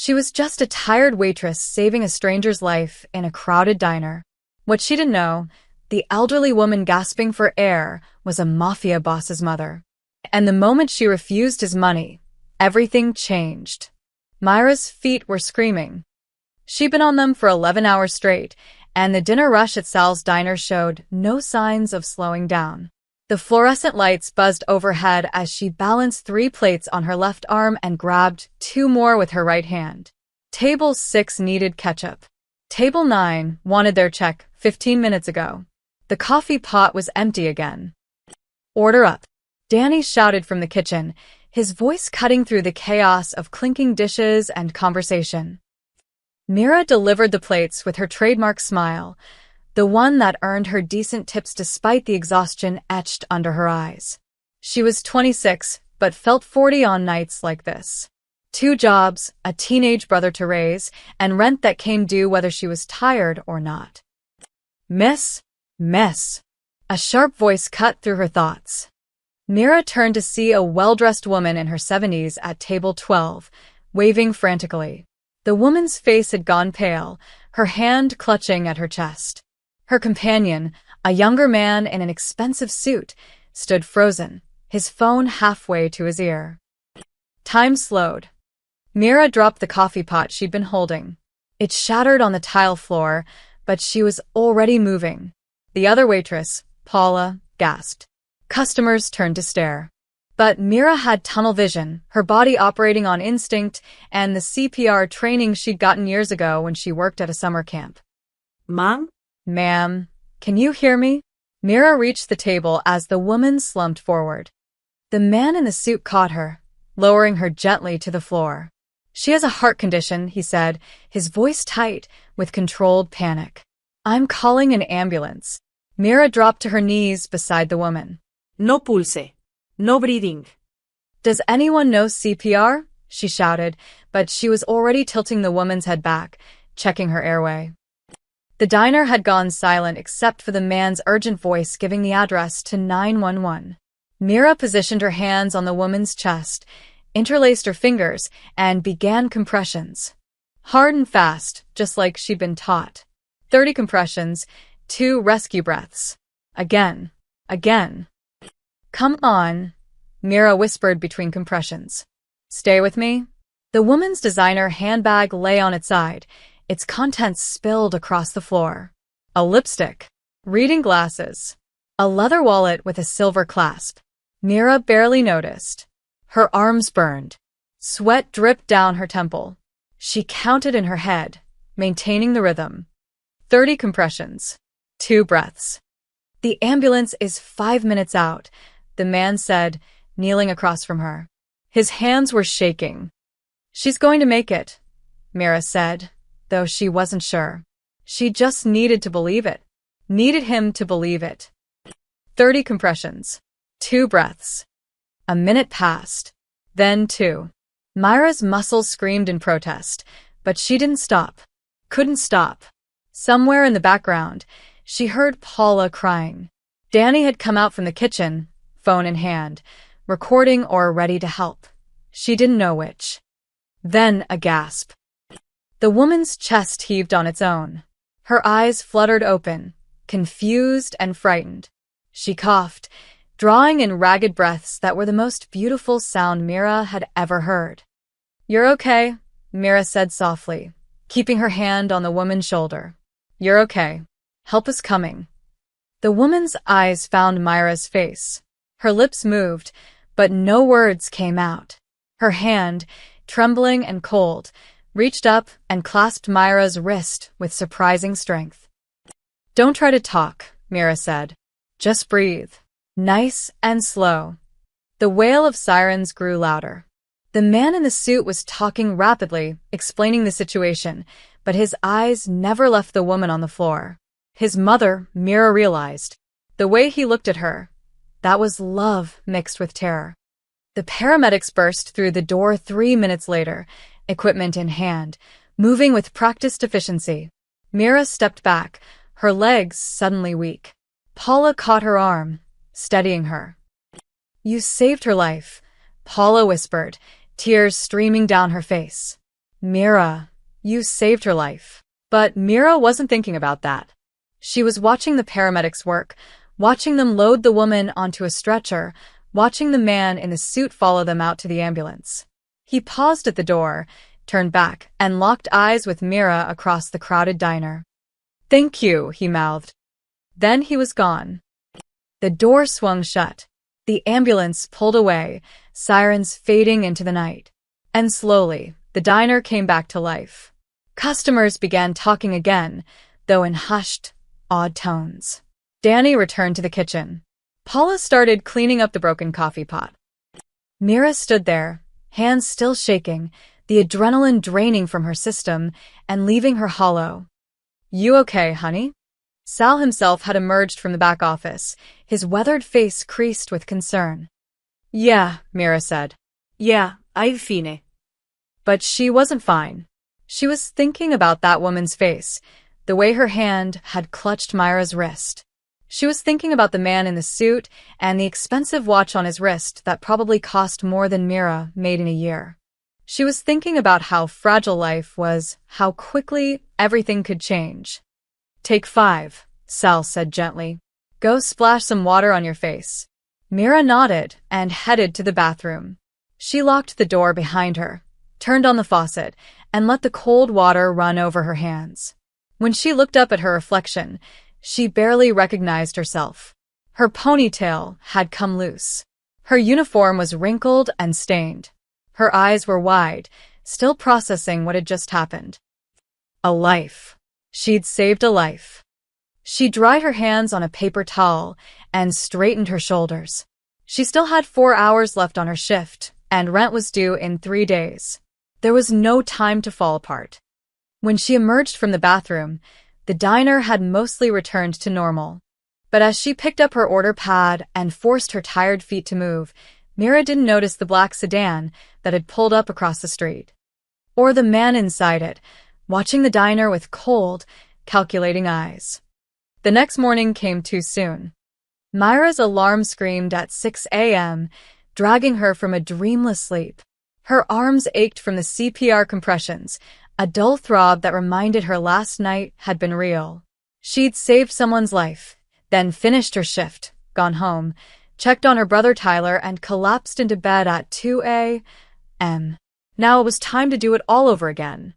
She was just a tired waitress saving a stranger's life in a crowded diner. What she didn't know, the elderly woman gasping for air was a mafia boss's mother. And the moment she refused his money, everything changed. Myra's feet were screaming. She'd been on them for 11 hours straight, and the dinner rush at Sal's diner showed no signs of slowing down. The fluorescent lights buzzed overhead as she balanced 3 plates on her left arm and grabbed 2 more with her right hand. Table 6 needed ketchup. Table 9 wanted their check 15 minutes ago. The coffee pot was empty again. "Order up," Danny shouted from the kitchen, his voice cutting through the chaos of clinking dishes and conversation. Mira delivered the plates with her trademark smile, the one that earned her decent tips despite the exhaustion etched under her eyes. She was 26, but felt 40 on nights like this. 2 jobs, a teenage brother to raise, and rent that came due whether she was tired or not. Miss. A sharp voice cut through her thoughts. Mira turned to see a well-dressed woman in her 70s at table 12, waving frantically. The woman's face had gone pale, her hand clutching at her chest. Her companion, a younger man in an expensive suit, stood frozen, his phone halfway to his ear. Time slowed. Mira dropped the coffee pot she'd been holding. It shattered on the tile floor, but she was already moving. The other waitress, Paula, gasped. Customers turned to stare. But Mira had tunnel vision, her body operating on instinct, and the CPR training she'd gotten years ago when she worked at a summer camp. Ma'am, can you hear me? Mira reached the table as the woman slumped forward. The man in the suit caught her, lowering her gently to the floor. She has a heart condition, he said, his voice tight with controlled panic. I'm calling an ambulance. Mira dropped to her knees beside the woman. No pulse. No breathing. Does anyone know CPR? She shouted, but she was already tilting the woman's head back, checking her airway. The diner had gone silent except for the man's urgent voice giving the address to 911. Mira positioned her hands on the woman's chest, interlaced her fingers, and began compressions. Hard and fast, just like she'd been taught. 30 compressions, 2 rescue breaths. Again. Come on, Mira whispered between compressions. Stay with me. The woman's designer handbag lay on its side, its contents spilled across the floor. A lipstick, reading glasses, a leather wallet with a silver clasp. Mira barely noticed. Her arms burned. Sweat dripped down her temple. She counted in her head, maintaining the rhythm. 30 compressions, 2 breaths. The ambulance is 5 minutes out, the man said, kneeling across from her. His hands were shaking. She's going to make it, Mira said, though she wasn't sure. She just needed to believe it. Needed him to believe it. 30 compressions. 2 breaths. A minute passed. Then 2. Myra's muscles screamed in protest, but she didn't stop. Couldn't stop. Somewhere in the background, she heard Paula crying. Danny had come out from the kitchen, phone in hand, recording or ready to help. She didn't know which. Then a gasp. The woman's chest heaved on its own. Her eyes fluttered open, confused and frightened. She coughed, drawing in ragged breaths that were the most beautiful sound Mira had ever heard. You're okay, Mira said softly, keeping her hand on the woman's shoulder. You're okay. Help is coming. The woman's eyes found Myra's face. Her lips moved, but no words came out. Her hand, trembling and cold, reached up and clasped Myra's wrist with surprising strength. Don't try to talk, Mira said. Just breathe. Nice and slow. The wail of sirens grew louder. The man in the suit was talking rapidly, explaining the situation, but his eyes never left the woman on the floor. His mother, Mira realized. The way he looked at her, that was love mixed with terror. The paramedics burst through the door 3 minutes later, equipment in hand, moving with practiced efficiency. Mira stepped back, her legs suddenly weak. Paula caught her arm, steadying her. You saved her life, Paula whispered, tears streaming down her face. Mira, you saved her life. But Mira wasn't thinking about that. She was watching the paramedics work, watching them load the woman onto a stretcher, watching the man in the suit follow them out to the ambulance. He paused at the door, turned back, and locked eyes with Mira across the crowded diner. "Thank you," he mouthed. Then he was gone. The door swung shut. The ambulance pulled away, sirens fading into the night. And slowly, the diner came back to life. Customers began talking again, though in hushed, odd tones. Danny returned to the kitchen. Paula started cleaning up the broken coffee pot. Mira stood there, hands still shaking, the adrenaline draining from her system and leaving her hollow. "You okay, honey?" Sal himself had emerged from the back office, his weathered face creased with concern. Yeah, Mira said. Yeah, I'm fine. But she wasn't fine. She was thinking about that woman's face, the way her hand had clutched Myra's wrist. She was thinking about the man in the suit and the expensive watch on his wrist that probably cost more than Mira made in a year. She was thinking about how fragile life was, how quickly everything could change. "Take 5, Sal said gently. "Go splash some water on your face." Mira nodded and headed to the bathroom. She locked the door behind her, turned on the faucet, and let the cold water run over her hands. When she looked up at her reflection, she barely recognized herself. Her ponytail had come loose. Her uniform was wrinkled and stained. Her eyes were wide, still processing what had just happened. A life. She'd saved a life. She dried her hands on a paper towel and straightened her shoulders. She still had 4 hours left on her shift, and rent was due in 3 days. There was no time to fall apart. When she emerged from the bathroom, the diner had mostly returned to normal. But as she picked up her order pad and forced her tired feet to move, Mira didn't notice the black sedan that had pulled up across the street. Or the man inside it, watching the diner with cold, calculating eyes. The next morning came too soon. Myra's alarm screamed at 6 a.m., dragging her from a dreamless sleep. Her arms ached from the CPR compressions, a dull throb that reminded her last night had been real. She'd saved someone's life, then finished her shift, gone home, checked on her brother Tyler, and collapsed into bed at 2 a.m. Now it was time to do it all over again.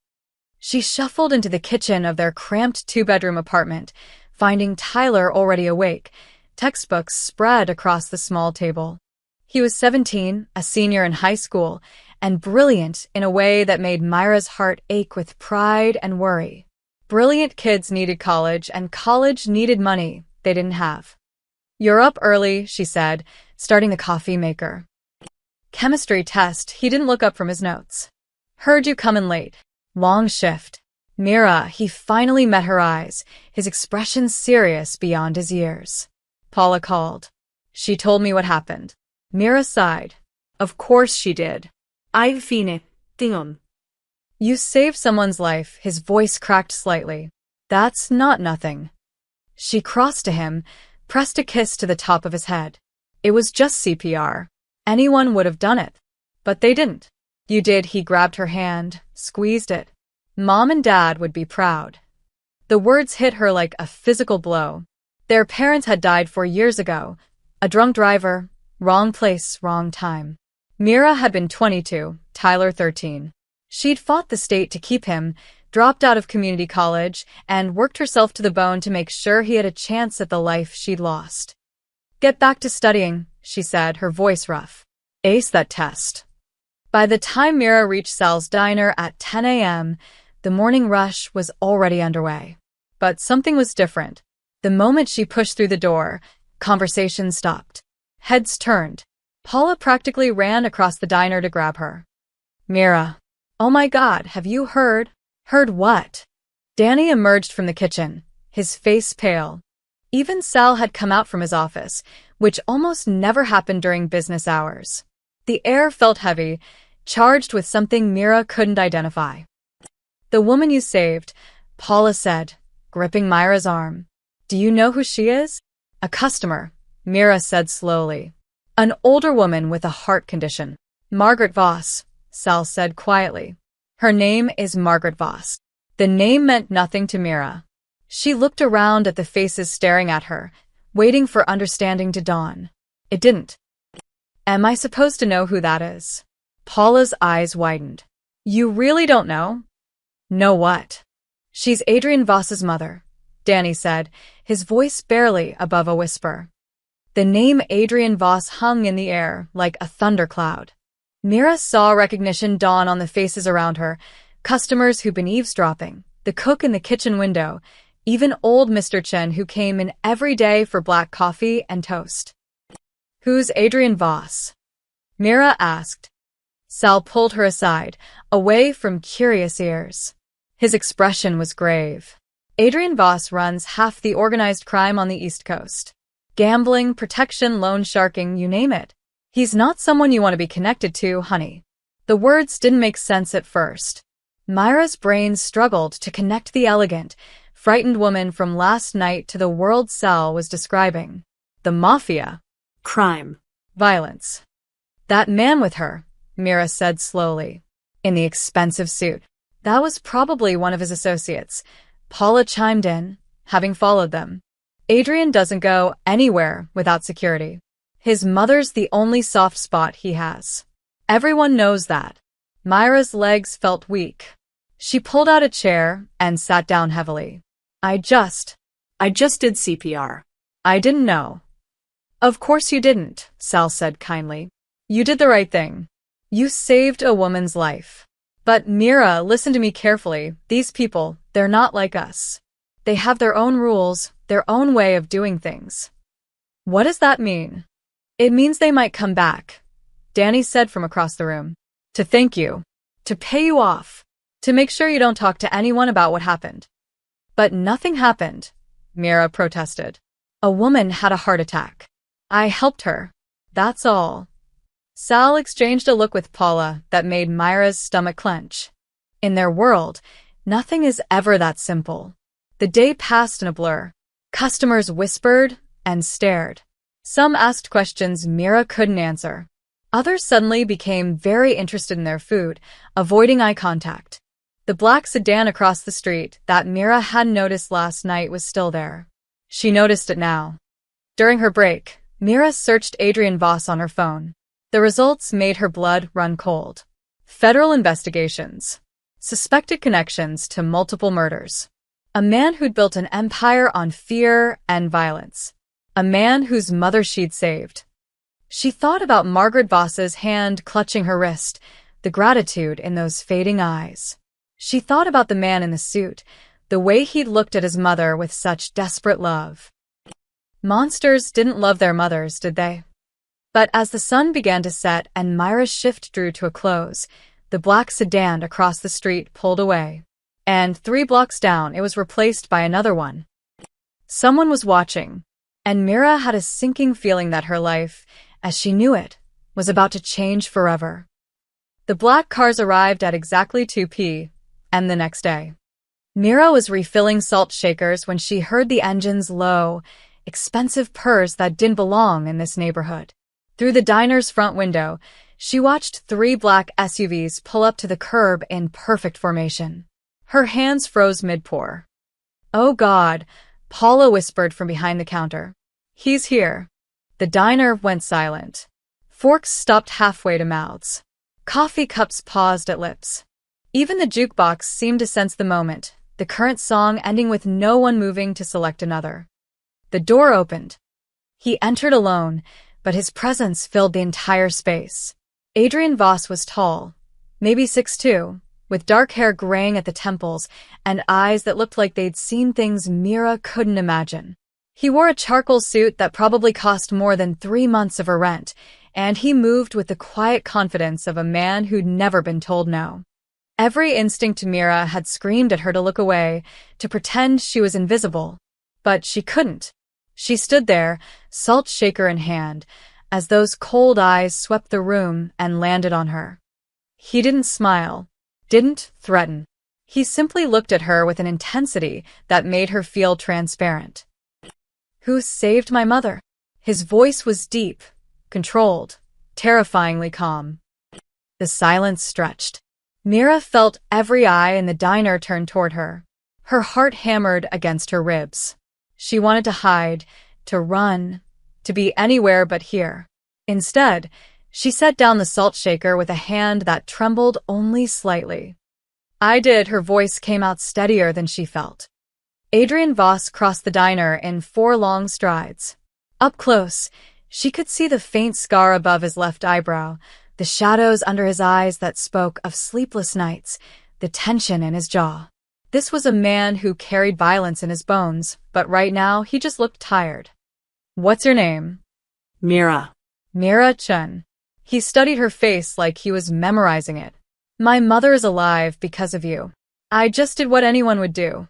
She shuffled into the kitchen of their cramped 2-bedroom apartment, finding Tyler already awake, textbooks spread across the small table. He was 17, a senior in high school, and brilliant in a way that made Myra's heart ache with pride and worry. Brilliant kids needed college, and college needed money they didn't have. "You're up early," she said, starting the coffee maker. Chemistry test, he didn't look up from his notes. "Heard you comin' late. Long shift." Mira, he finally met her eyes, his expression serious beyond his years. Paula called. "She told me what happened." Mira sighed. "Of course she did." I'm fine, Tingon. "You saved someone's life," his voice cracked slightly. "That's not nothing." She crossed to him, pressed a kiss to the top of his head. "It was just CPR. Anyone would have done it. But they didn't." "You did," he grabbed her hand, squeezed it. "Mom and Dad would be proud." The words hit her like a physical blow. Their parents had died 4 years ago. A drunk driver, wrong place, wrong time. Mira had been 22, Tyler 13. She'd fought the state to keep him, dropped out of community college, and worked herself to the bone to make sure he had a chance at the life she'd lost. "Get back to studying," she said, her voice rough. "Ace that test." By the time Mira reached Sal's diner at 10 a.m., the morning rush was already underway. But something was different. The moment she pushed through the door, conversation stopped. Heads turned. Paula practically ran across the diner to grab her. "Mira. Oh my God, have you heard?" "Heard what?" Danny emerged from the kitchen, his face pale. Even Sal had come out from his office, which almost never happened during business hours. The air felt heavy, charged with something Mira couldn't identify. "The woman you saved," Paula said, gripping Myra's arm. "Do you know who she is?" "A customer," Mira said slowly. "An older woman with a heart condition." "Margaret Voss," Sal said quietly. Her name is Margaret Voss. The name meant nothing to Mira. She looked around at the faces staring at her, waiting for understanding to dawn. It didn't. Am I supposed to know who that is? Paula's eyes widened. You really don't know? Know what? She's Adrian Voss's mother, Danny said, his voice barely above a whisper. The name Adrian Voss hung in the air like a thundercloud. Mira saw recognition dawn on the faces around her, customers who'd been eavesdropping, the cook in the kitchen window, even old Mr. Chen who came in every day for black coffee and toast. Who's Adrian Voss? Mira asked. Sal pulled her aside, away from curious ears. His expression was grave. Adrian Voss runs half the organized crime on the East Coast. Gambling, protection, loan sharking, you name it. He's not someone you want to be connected to, honey. The words didn't make sense at first. Myra's brain struggled to connect the elegant, frightened woman from last night to the world Sal was describing. The Mafia. Crime. Violence. That man with her, Mira said slowly. In the expensive suit. That was probably one of his associates. Paula chimed in, having followed them. Adrian doesn't go anywhere without security. His mother's the only soft spot he has. Everyone knows that. Myra's legs felt weak. She pulled out a chair and sat down heavily. I just did CPR. I didn't know. Of course you didn't, Sal said kindly. You did the right thing. You saved a woman's life. But Mira, listen to me carefully. These people, they're not like us. They have their own rules, their own way of doing things. What does that mean? It means they might come back, Danny said from across the room. To thank you. To pay you off. To make sure you don't talk to anyone about what happened. But nothing happened, Mira protested. A woman had a heart attack. I helped her. That's all. Sal exchanged a look with Paula that made Myra's stomach clench. In their world, nothing is ever that simple. The day passed in a blur. Customers whispered and stared. Some asked questions Mira couldn't answer. Others suddenly became very interested in their food, avoiding eye contact. The black sedan across the street that Mira hadn't noticed last night was still there. She noticed it now. During her break, Mira searched Adrian Voss on her phone. The results made her blood run cold. Federal investigations. Suspected connections to multiple murders. A man who'd built an empire on fear and violence. A man whose mother she'd saved. She thought about Margaret Voss's hand clutching her wrist, the gratitude in those fading eyes. She thought about the man in the suit, the way he'd looked at his mother with such desperate love. Monsters didn't love their mothers, did they? But as the sun began to set and Myra's shift drew to a close, the black sedan across the street pulled away. And 3 blocks down, it was replaced by another one. Someone was watching, and Mira had a sinking feeling that her life, as she knew it, was about to change forever. The black cars arrived at exactly 2 p.m. and the next day. Mira was refilling salt shakers when she heard the engine's low, expensive purrs that didn't belong in this neighborhood. Through the diner's front window, she watched 3 black SUVs pull up to the curb in perfect formation. Her hands froze mid-pour. Oh God, Paula whispered from behind the counter. He's here. The diner went silent. Forks stopped halfway to mouths. Coffee cups paused at lips. Even the jukebox seemed to sense the moment, the current song ending with no one moving to select another. The door opened. He entered alone, but his presence filled the entire space. Adrian Voss was tall, maybe 6'2", with dark hair graying at the temples and eyes that looked like they'd seen things Mira couldn't imagine. He wore a charcoal suit that probably cost more than 3 months of her rent, and he moved with the quiet confidence of a man who'd never been told no. Every instinct to Mira had screamed at her to look away, to pretend she was invisible. But she couldn't. She stood there, salt shaker in hand, as those cold eyes swept the room and landed on her. He didn't smile, didn't threaten. He simply looked at her with an intensity that made her feel transparent. Who saved my mother? His voice was deep, controlled, terrifyingly calm. The silence stretched. Mira felt every eye in the diner turn toward her. Her heart hammered against her ribs. She wanted to hide, to run, to be anywhere but here. Instead, she set down the salt shaker with a hand that trembled only slightly. I did. Her voice came out steadier than she felt. Adrian Voss crossed the diner in 4 long strides. Up close, she could see the faint scar above his left eyebrow, the shadows under his eyes that spoke of sleepless nights, the tension in his jaw. This was a man who carried violence in his bones, but right now he just looked tired. "What's your name?" Mira. "Mira Chen." He studied her face like he was memorizing it. "My mother is alive because of you. I just did what anyone would do."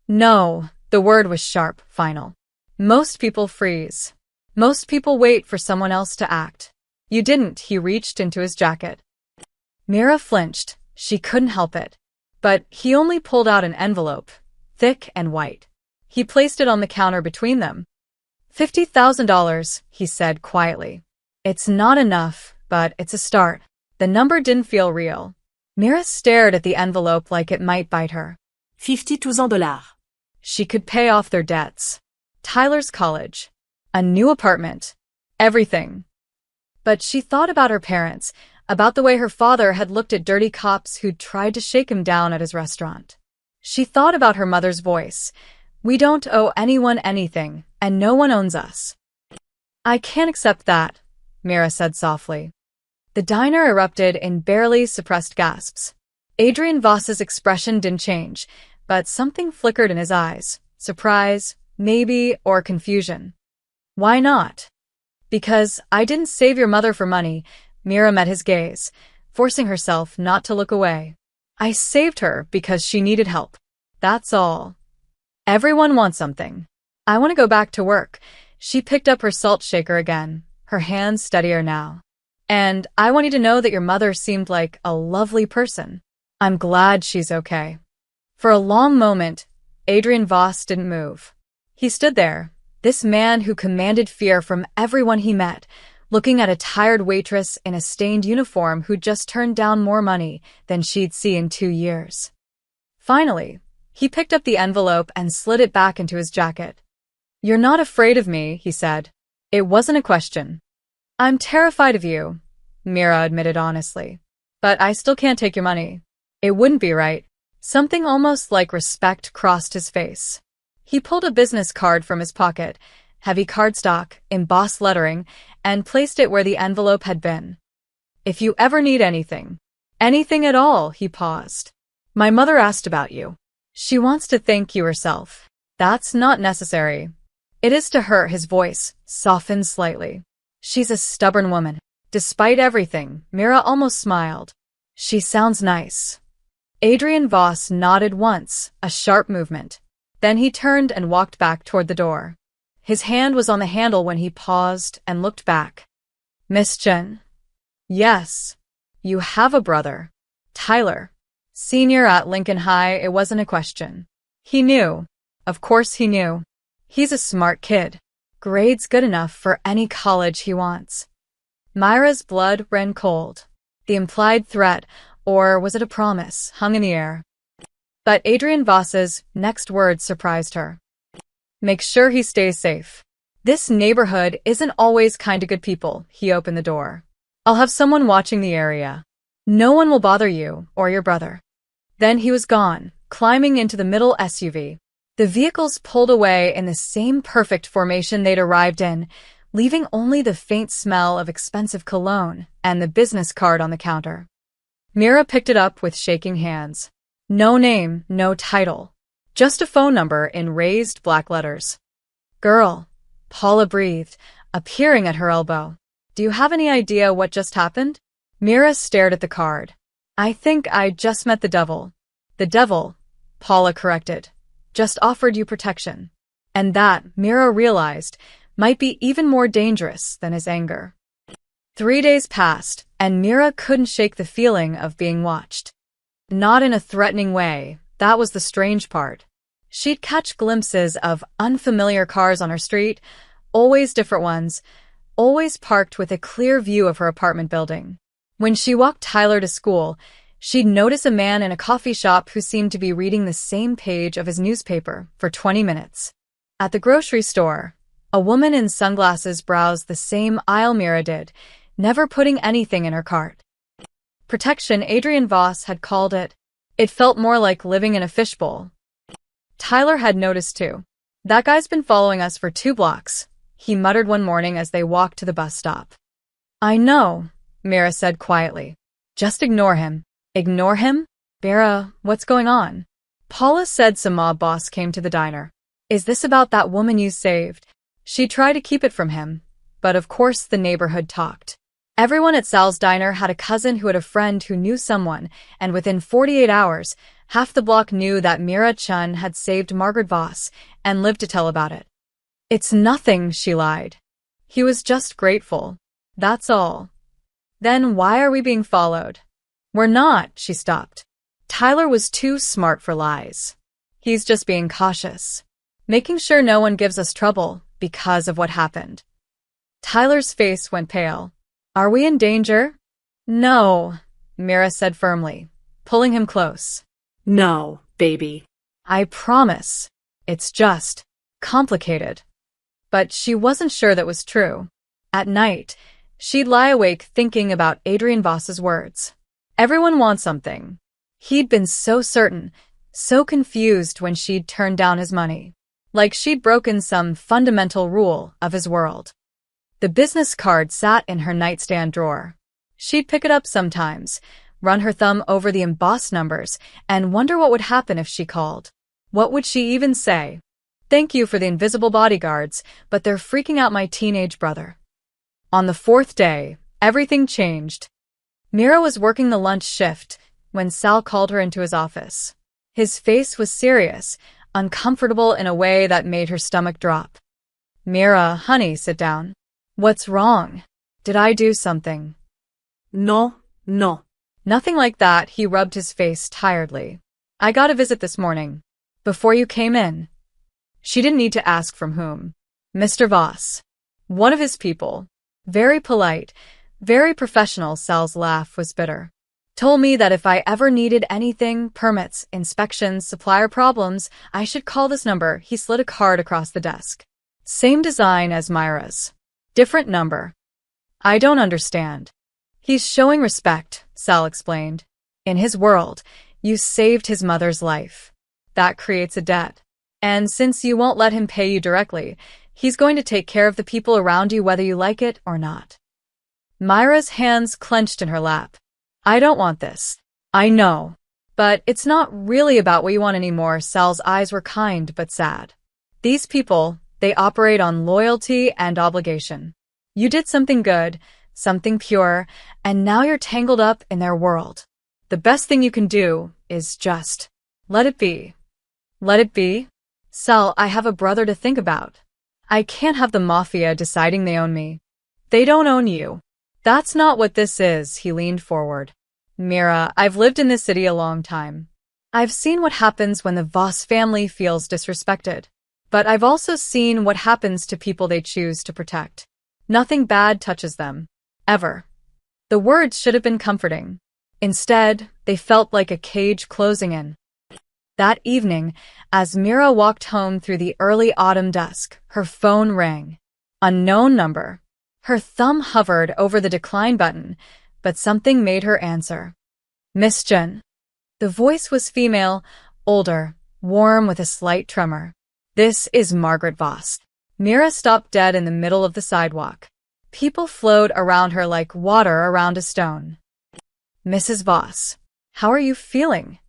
"No," the word was sharp, final. "Most people freeze. Most people wait for someone else to act. You didn't." He reached into his jacket. Mira flinched. She couldn't help it. But he only pulled out an envelope, thick and white. He placed it on the counter between them. $50,000, he said quietly. "It's not enough, but it's a start." The number didn't feel real. Mira stared at the envelope like it might bite her. $52,000. She could pay off their debts. Tyler's college. A new apartment. Everything. But she thought about her parents, about the way her father had looked at dirty cops who'd tried to shake him down at his restaurant. She thought about her mother's voice. "We don't owe anyone anything, and no one owns us." "I can't accept that," Mira said softly. The diner erupted in barely suppressed gasps. Adrian Voss's expression didn't change, but something flickered in his eyes. Surprise, maybe, or confusion. "Why not?" "Because I didn't save your mother for money." Mira met his gaze, forcing herself not to look away. "I saved her because she needed help. That's all. Everyone wants something. I want to go back to work." She picked up her salt shaker again, her hands steadier now. "And I want you to know that your mother seemed like a lovely person. I'm glad she's okay." For a long moment, Adrian Voss didn't move. He stood there, this man who commanded fear from everyone he met, looking at a tired waitress in a stained uniform who'd just turned down more money than she'd see in 2 years. Finally, he picked up the envelope and slid it back into his jacket. "You're not afraid of me," he said. It wasn't a question. "I'm terrified of you," Mira admitted honestly. "But I still can't take your money. It wouldn't be right." Something almost like respect crossed his face. He pulled a business card from his pocket, heavy cardstock, embossed lettering, and placed it where the envelope had been. "If you ever need anything at all," he paused. "My mother asked about you. She wants to thank you herself." "That's not necessary." "It is to her." His voice softened slightly. "She's a stubborn woman. Despite everything," Mira almost smiled. "She sounds nice." Adrian Voss nodded once, a sharp movement. Then he turned and walked back toward the door. His hand was on the handle when he paused and looked back. "Miss Chen?" "Yes. You have a brother. Tyler. Senior at Lincoln High." It wasn't a question. He knew. Of course he knew. He's a smart kid. Grades good enough for any college he wants. Myra's blood ran cold. The implied threat, or was it a promise, hung in the air. But Adrian Voss's next words surprised her. "Make sure he stays safe. This neighborhood isn't always kind to good people." He opened the door. "I'll have someone watching the area. No one will bother you or your brother." Then he was gone, climbing into the middle SUV. The vehicles pulled away in the same perfect formation they'd arrived in, leaving only the faint smell of expensive cologne and the business card on the counter. Mira picked it up with shaking hands. No name, no title. Just a phone number in raised black letters. "Girl," Paula breathed, appearing at her elbow. "Do you have any idea what just happened?" Mira stared at the card. "I think I just met the devil." "The devil," Paula corrected, "just offered you protection." And that, Mira realized, might be even more dangerous than his anger. 3 days passed, and Mira couldn't shake the feeling of being watched. Not in a threatening way, that was the strange part. She'd catch glimpses of unfamiliar cars on her street, always different ones, always parked with a clear view of her apartment building. When she walked Tyler to school, She'd notice a man in a coffee shop who seemed to be reading the same page of his newspaper for 20 minutes. At the grocery store, a woman in sunglasses browsed the same aisle Mira did, never putting anything in her cart. Protection, Adrian Voss had called it. It felt more like living in a fishbowl. Tyler had noticed too. That guy's been following us for 2 blocks, he muttered one morning as they walked to the bus stop. I know, Mira said quietly. Just ignore him. Ignore him? Mira, what's going on? Paula said some mob boss came to the diner. Is this about that woman you saved? She tried to keep it from him, but of course the neighborhood talked. Everyone at Sal's diner had a cousin who had a friend who knew someone, and within 48 hours, half the block knew that Mira Chun had saved Margaret Voss and lived to tell about it. It's nothing, she lied. He was just grateful. That's all. Then why are we being followed? We're not, she stopped. Tyler was too smart for lies. He's just being cautious, making sure no one gives us trouble because of what happened. Tyler's face went pale. Are we in danger? No, Mira said firmly, pulling him close. No, baby. I promise. It's just complicated. But she wasn't sure that was true. At night, she'd lie awake thinking about Adrian Voss's words. Everyone wants something. He'd been so certain, so confused when she'd turned down his money. Like she'd broken some fundamental rule of his world. The business card sat in her nightstand drawer. She'd pick it up sometimes, run her thumb over the embossed numbers, and wonder what would happen if she called. What would she even say? Thank you for the invisible bodyguards, but they're freaking out my teenage brother. On the 4th day, everything changed. Mira was working the lunch shift when Sal called her into his office. His face was serious, uncomfortable in a way that made her stomach drop. Mira, honey, sit down. What's wrong? Did I do something? No. Nothing like that, he rubbed his face tiredly. I got a visit this morning. Before you came in. She didn't need to ask from whom. Mr. Voss. One of his people. Very polite, very professional. Sal's laugh was bitter. Told me that if I ever needed anything, permits, inspections, supplier problems, I should call this number. He slid a card across the desk. Same design as Myra's. Different number. I don't understand. He's showing respect, Sal explained. In his world, you saved his mother's life. That creates a debt. And since you won't let him pay you directly, he's going to take care of the people around you whether you like it or not. Myra's hands clenched in her lap. I don't want this. I know. But it's not really about what you want anymore. Sal's eyes were kind but sad. These people, they operate on loyalty and obligation. You did something good, something pure, and now you're tangled up in their world. The best thing you can do is just let it be. Let it be? Sal, I have a brother to think about. I can't have the Mafia deciding they own me. They don't own you. That's not what this is, he leaned forward. Mira, I've lived in this city a long time. I've seen what happens when the Voss family feels disrespected. But I've also seen what happens to people they choose to protect. Nothing bad touches them. Ever. The words should have been comforting. Instead, they felt like a cage closing in. That evening, as Mira walked home through the early autumn dusk, her phone rang. Unknown number. Her thumb hovered over the decline button, but something made her answer. Miss Jun. The voice was female, older, warm with a slight tremor. This is Margaret Voss. Mira stopped dead in the middle of the sidewalk. People flowed around her like water around a stone. Mrs. Voss, how are you feeling?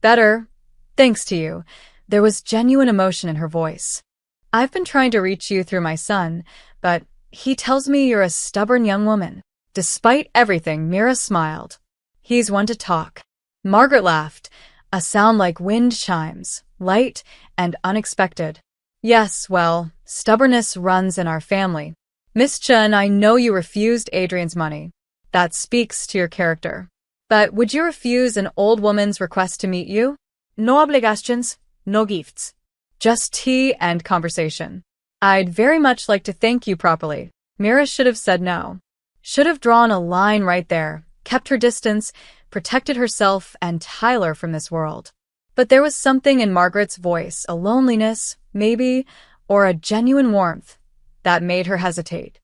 Better, thanks to you. There was genuine emotion in her voice. I've been trying to reach you through my son, but he tells me you're a stubborn young woman. Despite everything, Mira smiled. He's one to talk. Margaret laughed, a sound like wind chimes, light and unexpected. Yes, well, stubbornness runs in our family. Miss Chun, I know you refused Adrian's money. That speaks to your character. But would you refuse an old woman's request to meet you? No obligations, no gifts. Just tea and conversation. I'd very much like to thank you properly. Mira should have said no. Should have drawn a line right there, kept her distance, protected herself and Tyler from this world. But there was something in Margaret's voice, a loneliness, maybe, or a genuine warmth, that made her hesitate.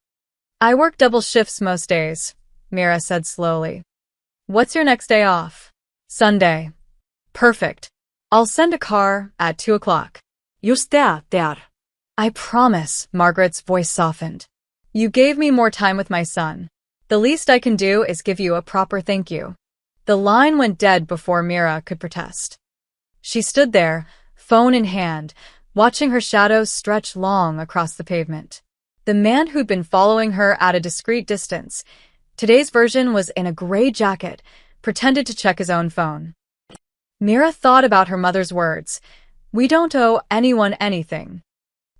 "I work double shifts most days," Mira said slowly. "What's your next day off?" "Sunday." "Perfect. I'll send a car at 2 o'clock. You stay there. "I promise," Margaret's voice softened. "You gave me more time with my son. The least I can do is give you a proper thank you." The line went dead before Mira could protest. She stood there, phone in hand, watching her shadow stretch long across the pavement. The man who'd been following her at a discreet distance, today's version was in a gray jacket, pretended to check his own phone. Mira thought about her mother's words, "We don't owe anyone anything."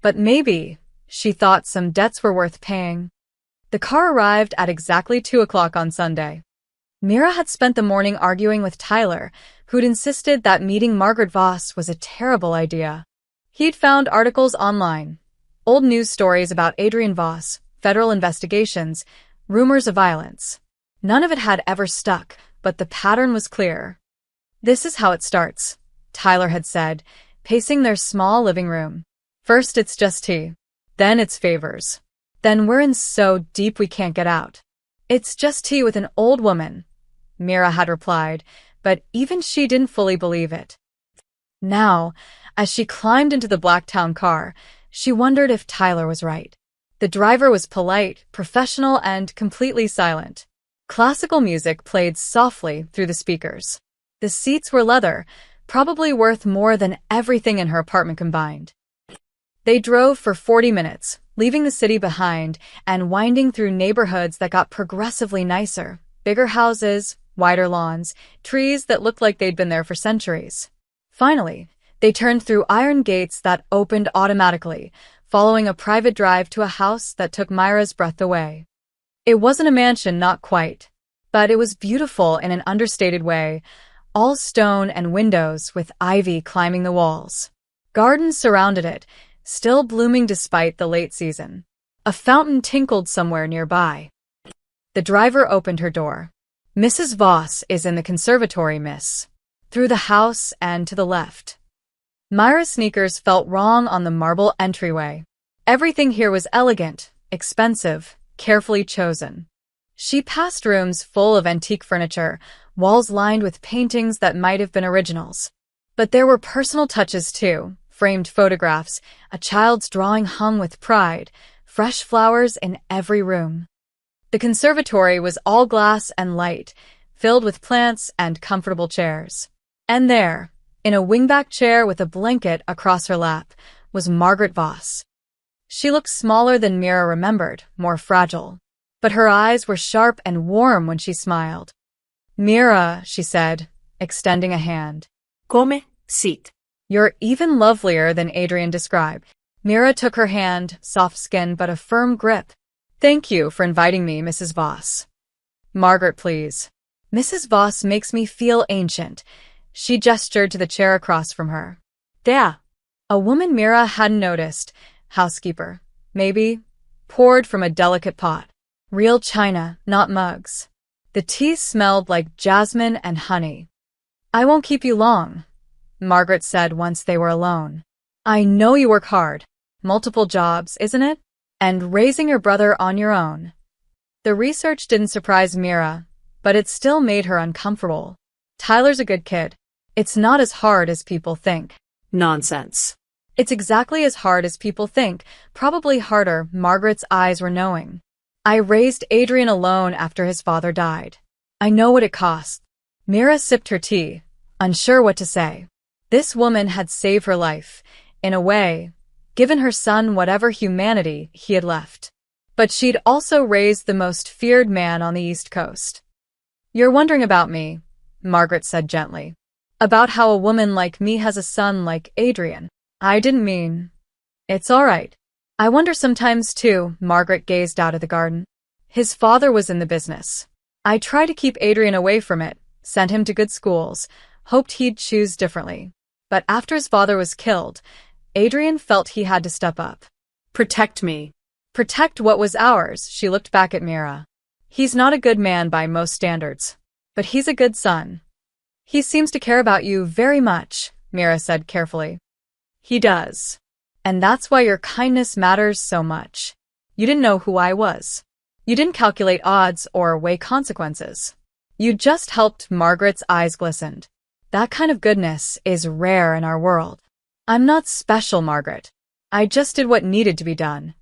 But maybe, she thought, some debts were worth paying. The car arrived at exactly 2 o'clock on Sunday. Mira had spent the morning arguing with Tyler, who'd insisted that meeting Margaret Voss was a terrible idea. He'd found articles online, old news stories about Adrian Voss, federal investigations, rumors of violence. None of it had ever stuck, but the pattern was clear. "This is how it starts," Tyler had said, pacing their small living room. "First it's just tea. Then it's favors. Then we're in so deep we can't get out." "It's just tea with an old woman," Mira had replied, but even she didn't fully believe it. Now, as she climbed into the Blacktown car, she wondered if Tyler was right. The driver was polite, professional, and completely silent. Classical music played softly through the speakers. The seats were leather, probably worth more than everything in her apartment combined. They drove for 40 minutes, leaving the city behind and winding through neighborhoods that got progressively nicer. Bigger houses, wider lawns, trees that looked like they'd been there for centuries. Finally, they turned through iron gates that opened automatically, following a private drive to a house that took Myra's breath away. It wasn't a mansion, not quite, but it was beautiful in an understated way, all stone and windows with ivy climbing the walls. Gardens surrounded it, still blooming despite the late season. A fountain tinkled somewhere nearby. The driver opened her door. "Mrs. Voss is in the conservatory, miss." Through the house and to the left. Myra's sneakers felt wrong on the marble entryway. Everything here was elegant, expensive, carefully chosen. She passed rooms full of antique furniture, walls lined with paintings that might have been originals. But there were personal touches too, framed photographs, a child's drawing hung with pride, fresh flowers in every room. The conservatory was all glass and light, filled with plants and comfortable chairs. And there, in a wingback chair with a blanket across her lap, was Margaret Voss. She looked smaller than Mira remembered, more fragile. But her eyes were sharp and warm when she smiled. "Mira," she said, extending a hand. Come, sit. "You're even lovelier than Adrian described." Mira took her hand, soft skin but a firm grip. "Thank you for inviting me, Mrs. Voss." "Margaret, please." "Mrs. Voss makes me feel ancient." She gestured to the chair across from her. "There." A woman Mira hadn't noticed, housekeeper, maybe, poured from a delicate pot. Real china, not mugs. The tea smelled like jasmine and honey. "I won't keep you long," Margaret said once they were alone. "I know you work hard. Multiple jobs, isn't it? And raising your brother on your own." The research didn't surprise Mira, but it still made her uncomfortable. "Tyler's a good kid. It's not as hard as people think." Nonsense. "It's exactly as hard as people think, probably harder." Margaret's eyes were knowing. "I raised Adrian alone after his father died. I know what it cost." Mira sipped her tea, unsure what to say. This woman had saved her life, in a way, given her son whatever humanity he had left. But she'd also raised the most feared man on the East Coast. "You're wondering about me," Margaret said gently. "About how a woman like me has a son like Adrian. I didn't mean..." "It's all right. I wonder sometimes too." Margaret gazed out at the garden. "His father was in the business. I tried to keep Adrian away from it, sent him to good schools, hoped he'd choose differently. But after his father was killed, Adrian felt he had to step up. Protect me." "Protect what was ours." She looked back at Mira. "He's not a good man by most standards." but he's a good son. He seems to care about you very much, Mira said carefully. He does. And that's why your kindness matters so much. You didn't know who I was. You didn't calculate odds or weigh consequences. You just helped. Margaret's eyes glistened. That kind of goodness is rare in our world. I'm not special, Margaret. I just did what needed to be done.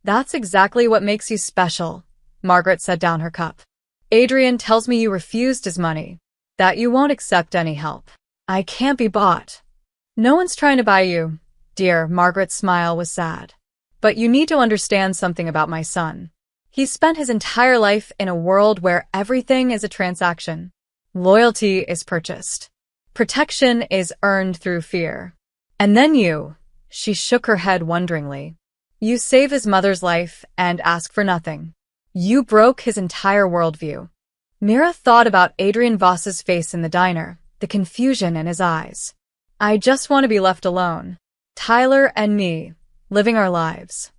That's exactly what makes you special. Margaret set down her cup. Adrian tells me you refused his money, that you won't accept any help. I can't be bought. No one's trying to buy you, dear. Margaret's smile was sad. But you need to understand something about my son. He spent his entire life in a world where everything is a transaction. Loyalty is purchased. Protection is earned through fear. And then you, she shook her head wonderingly. You save his mother's life and ask for nothing. You broke his entire worldview. Mira thought about Adrian Voss's face in the diner, the confusion in his eyes. I just want to be left alone. Tyler and me, living our lives.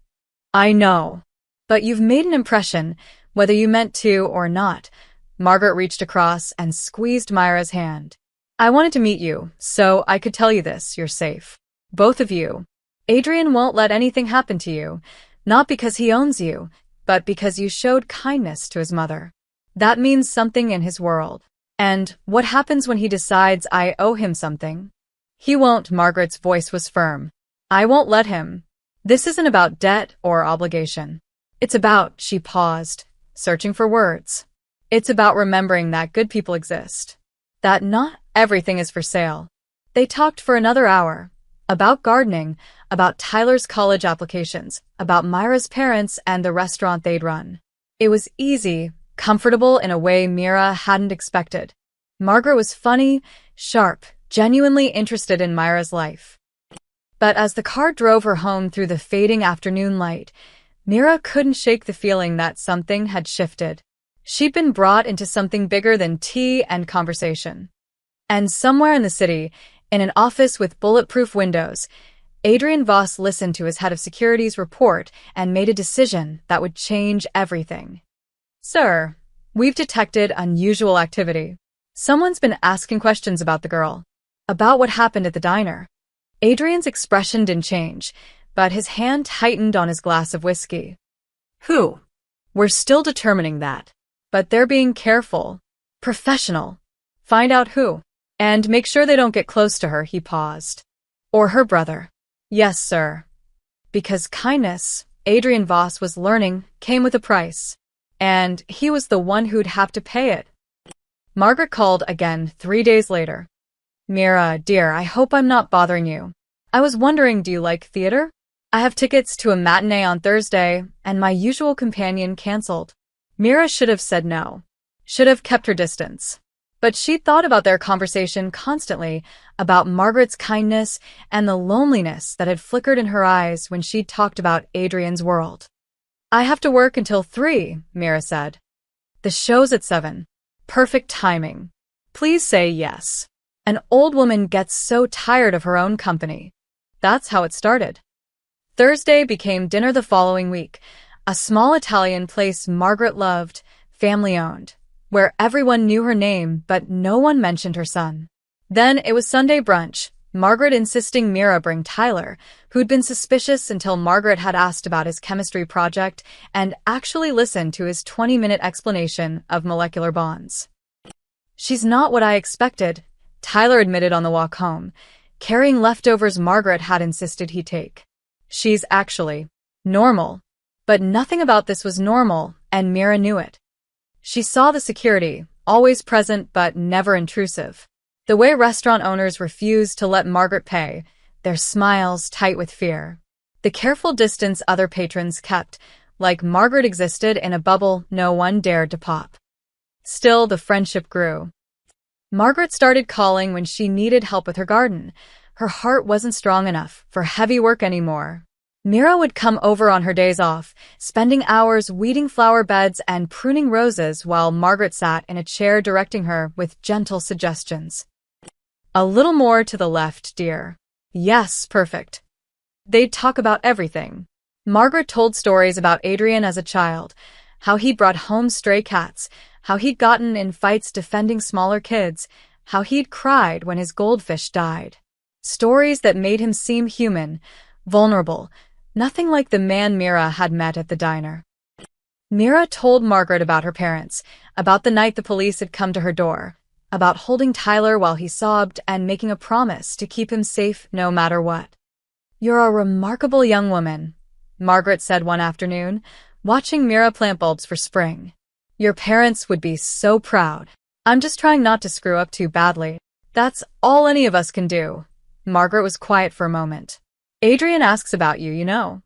I know. But you've made an impression, whether you meant to or not. Margaret reached across and squeezed Myra's hand. I wanted to meet you, so I could tell you this. You're safe. Both of you. Adrian won't let anything happen to you, not because he owns you, but because you showed kindness to his mother. That means something in his world. And what happens when he decides I owe him something? He won't. Margaret's voice was firm. I won't let him. This isn't about debt or obligation. It's about, she paused, searching for words. It's about remembering that good people exist. That not everything is for sale. They talked for another hour. About gardening, about Tyler's college applications, about Myra's parents and the restaurant they'd run. It was easy, comfortable in a way Mira hadn't expected. Margaret was funny, sharp, genuinely interested in Myra's life. But as the car drove her home through the fading afternoon light, Mira couldn't shake the feeling that something had shifted. She'd been brought into something bigger than tea and conversation. And somewhere in the city, in an office with bulletproof windows, Adrian Voss listened to his head of security's report and made a decision that would change everything. Sir, we've detected unusual activity. Someone's been asking questions about the girl. About what happened at the diner. Adrian's expression didn't change, but his hand tightened on his glass of whiskey. Who? We're still determining that. But they're being careful. Professional. Find out who. And make sure they don't get close to her. He paused. Or her brother. Yes, sir. Because kindness, Adrian Voss was learning, came with a price. And he was the one who'd have to pay it. Margaret called again 3 days later. Mira, dear, I hope I'm not bothering you. I was wondering, do you like theater? I have tickets to a matinee on Thursday, and my usual companion canceled. Mira should have said no. Should have kept her distance. But she'd thought about their conversation constantly, about Margaret's kindness and the loneliness that had flickered in her eyes when she'd talked about Adrian's world. I have to work until 3, Mira said. The show's at 7. Perfect timing. Please say yes. An old woman gets so tired of her own company. That's how it started. Thursday became dinner the following week, a small Italian place Margaret loved, family-owned, where everyone knew her name but no one mentioned her son. Then it was Sunday brunch, Margaret insisting Mira bring Tyler, who'd been suspicious until Margaret had asked about his chemistry project and actually listened to his 20-minute explanation of molecular bonds. She's not what I expected, Tyler admitted on the walk home, carrying leftovers Margaret had insisted he take. She's actually normal. But nothing about this was normal, and Mira knew it. She saw the security, always present but never intrusive. The way restaurant owners refused to let Margaret pay, their smiles tight with fear. The careful distance other patrons kept, like Margaret existed in a bubble no one dared to pop. Still, the friendship grew. Margaret started calling when she needed help with her garden. Her heart wasn't strong enough for heavy work anymore. Mira would come over on her days off, spending hours weeding flower beds and pruning roses while Margaret sat in a chair directing her with gentle suggestions. A little more to the left, dear. Yes, perfect. They'd talk about everything. Margaret told stories about Adrian as a child, how he brought home stray cats, how he'd gotten in fights defending smaller kids, how he'd cried when his goldfish died. Stories that made him seem human, vulnerable, nothing like the man Mira had met at the diner. Mira told Margaret about her parents, about the night the police had come to her door, about holding Tyler while he sobbed and making a promise to keep him safe no matter what. "You're a remarkable young woman," Margaret said one afternoon, watching Mira plant bulbs for spring. "Your parents would be so proud. I'm just trying not to screw up too badly. That's all any of us can do." Margaret was quiet for a moment. "Adrian asks about you, you know."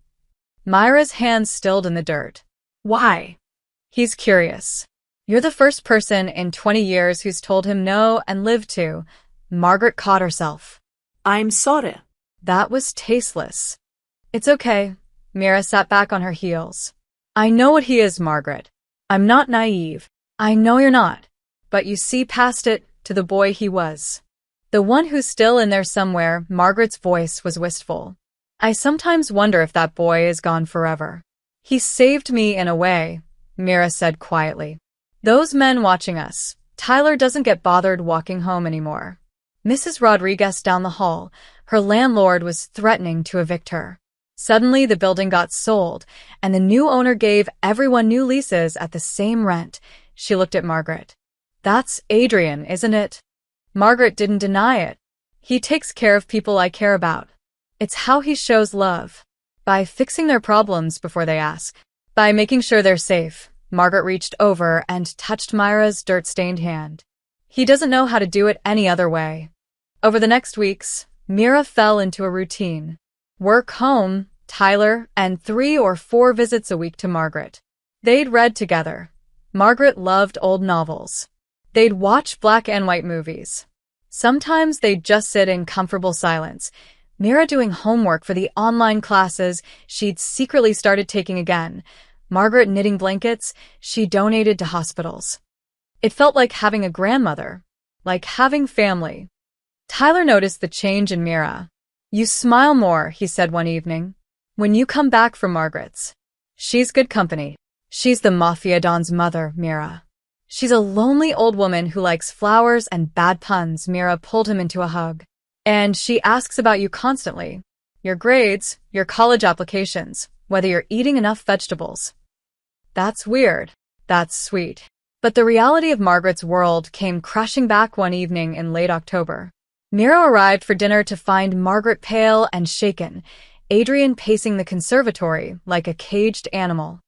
Myra's hands stilled in the dirt. "Why?" "He's curious. You're the first person in 20 years who's told him no and lived to." Margaret caught herself. I'm sorry. That was tasteless. "It's okay." Mira sat back on her heels. "I know what he is, Margaret. I'm not naive. I know you're not. But you see past it to the boy he was. The one who's still in there somewhere." Margaret's voice was wistful. "I sometimes wonder if that boy is gone forever." "He saved me in a way," Mira said quietly. "Those men watching us. Tyler doesn't get bothered walking home anymore." Mrs. Rodriguez down the hall, her landlord was threatening to evict her. Suddenly the building got sold, and the new owner gave everyone new leases at the same rent. She looked at Margaret. "That's Adrian, isn't it?" Margaret didn't deny it. "He takes care of people I care about. It's how he shows love. By fixing their problems before they ask. By making sure they're safe." Margaret reached over and touched Myra's dirt-stained hand. "He doesn't know how to do it any other way." Over the next weeks, Mira fell into a routine. Work, home, Tyler, and 3 or 4 visits a week to Margaret. They'd read together. Margaret loved old novels. They'd watch black and white movies. Sometimes they'd just sit in comfortable silence, Mira doing homework for the online classes she'd secretly started taking again, Margaret knitting blankets she donated to hospitals. It felt like having a grandmother, like having family. Tyler noticed the change in Mira. "You smile more," he said one evening, "when you come back from Margaret's. She's good company. She's the Mafia Don's mother, Mira. She's a lonely old woman who likes flowers and bad puns." Mira pulled him into a hug. "And she asks about you constantly. Your grades, your college applications, whether you're eating enough vegetables." That's weird. That's sweet. But the reality of Margaret's world came crashing back one evening in late October. Mira arrived for dinner to find Margaret pale and shaken, Adrian pacing the conservatory like a caged animal.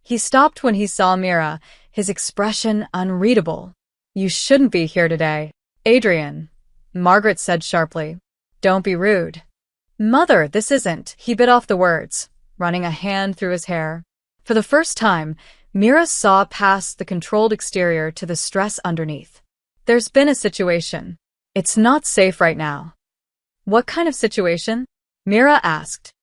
He stopped when he saw Mira, his expression unreadable. "You shouldn't be here today, Adrian," Margaret said sharply. "Don't be rude." "Mother, this isn't." He bit off the words, running a hand through his hair. For the first time, Mira saw past the controlled exterior to the stress underneath. "There's been a situation. It's not safe right now." "What kind of situation?" Mira asked.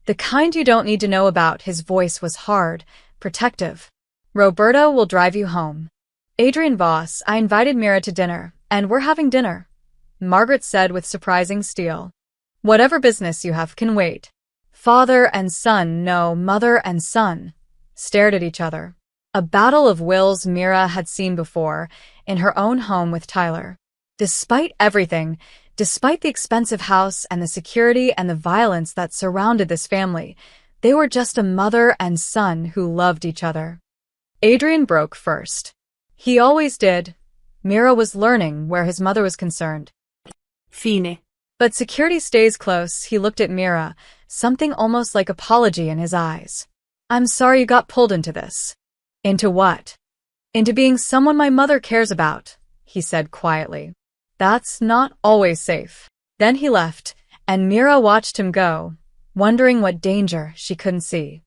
"The kind you don't need to know about." His voice was hard, protective. "Roberto will drive you home." "Adrian, boss, I invited Mira to dinner, and we're having dinner," Margaret said with surprising steel. "Whatever business you have can wait." Father and son, no, mother and son, stared at each other. A battle of wills Mira had seen before, in her own home with Tyler. Despite everything, despite the expensive house and the security and the violence that surrounded this family, they were just a mother and son who loved each other. Adrian broke first. He always did. Mira was learning where his mother was concerned. Fine. But security stays close. He looked at Mira, something almost like apology in his eyes. "I'm sorry you got pulled into this." "Into what?" "Into being someone my mother cares about," he said quietly. "That's not always safe." Then he left, and Mira watched him go, wondering what danger she couldn't see.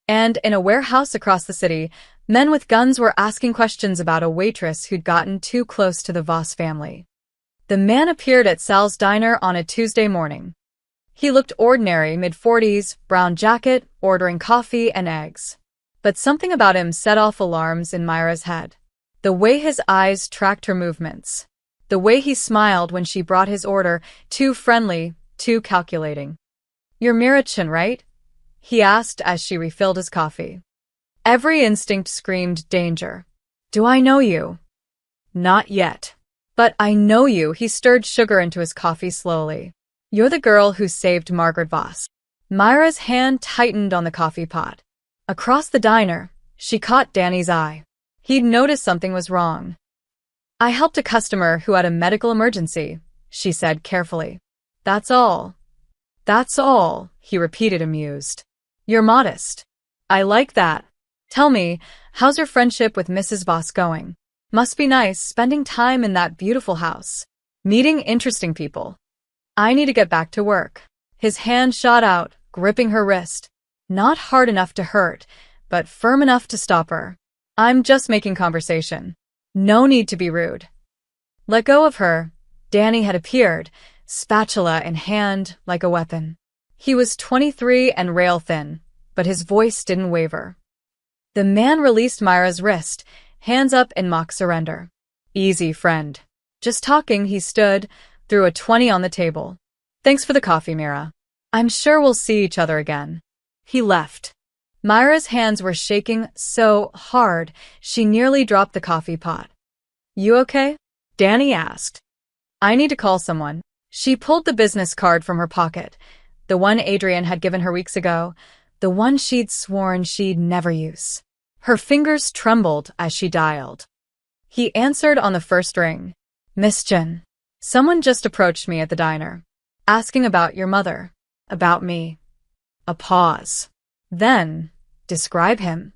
And in a warehouse across the city, men with guns were asking questions about a waitress who'd gotten too close to the Voss family. The man appeared at Sal's diner on a Tuesday morning. He looked ordinary, mid-40s, brown jacket, ordering coffee and eggs. But something about him set off alarms in Myra's head. The way his eyes tracked her movements. The way he smiled when she brought his order, too friendly, too calculating. "You're Mira-chan, right?" he asked as she refilled his coffee. Every instinct screamed danger. Do I know you? Not yet. But I know you. He stirred sugar into his coffee slowly. You're the girl who saved Margaret Voss. Myra's hand tightened on the coffee pot. Across the diner, she caught Danny's eye. He'd noticed something was wrong. I helped a customer who had a medical emergency, she said carefully. That's all. That's all, he repeated amused. You're modest. I like that. Tell me, how's your friendship with Mrs. Voss going? Must be nice spending time in that beautiful house. Meeting interesting people. I need to get back to work. His hand shot out, gripping her wrist. Not hard enough to hurt, but firm enough to stop her. I'm just making conversation. No need to be rude. Let go of her. Danny had appeared, spatula in hand like a weapon. He was 23 and rail-thin, but his voice didn't waver. The man released Myra's wrist, hands up in mock surrender. Easy, friend. Just talking, he stood, threw a 20 on the table. Thanks for the coffee, Myra. I'm sure we'll see each other again. He left. Myra's hands were shaking so hard, she nearly dropped the coffee pot. You okay? Danny asked. I need to call someone. She pulled the business card from her pocket, the one Adrian had given her weeks ago, the one she'd sworn she'd never use. Her fingers trembled as she dialed. He answered on the first ring. Miss Jen. Someone just approached me at the diner, asking about your mother, about me. A pause. Then, describe him.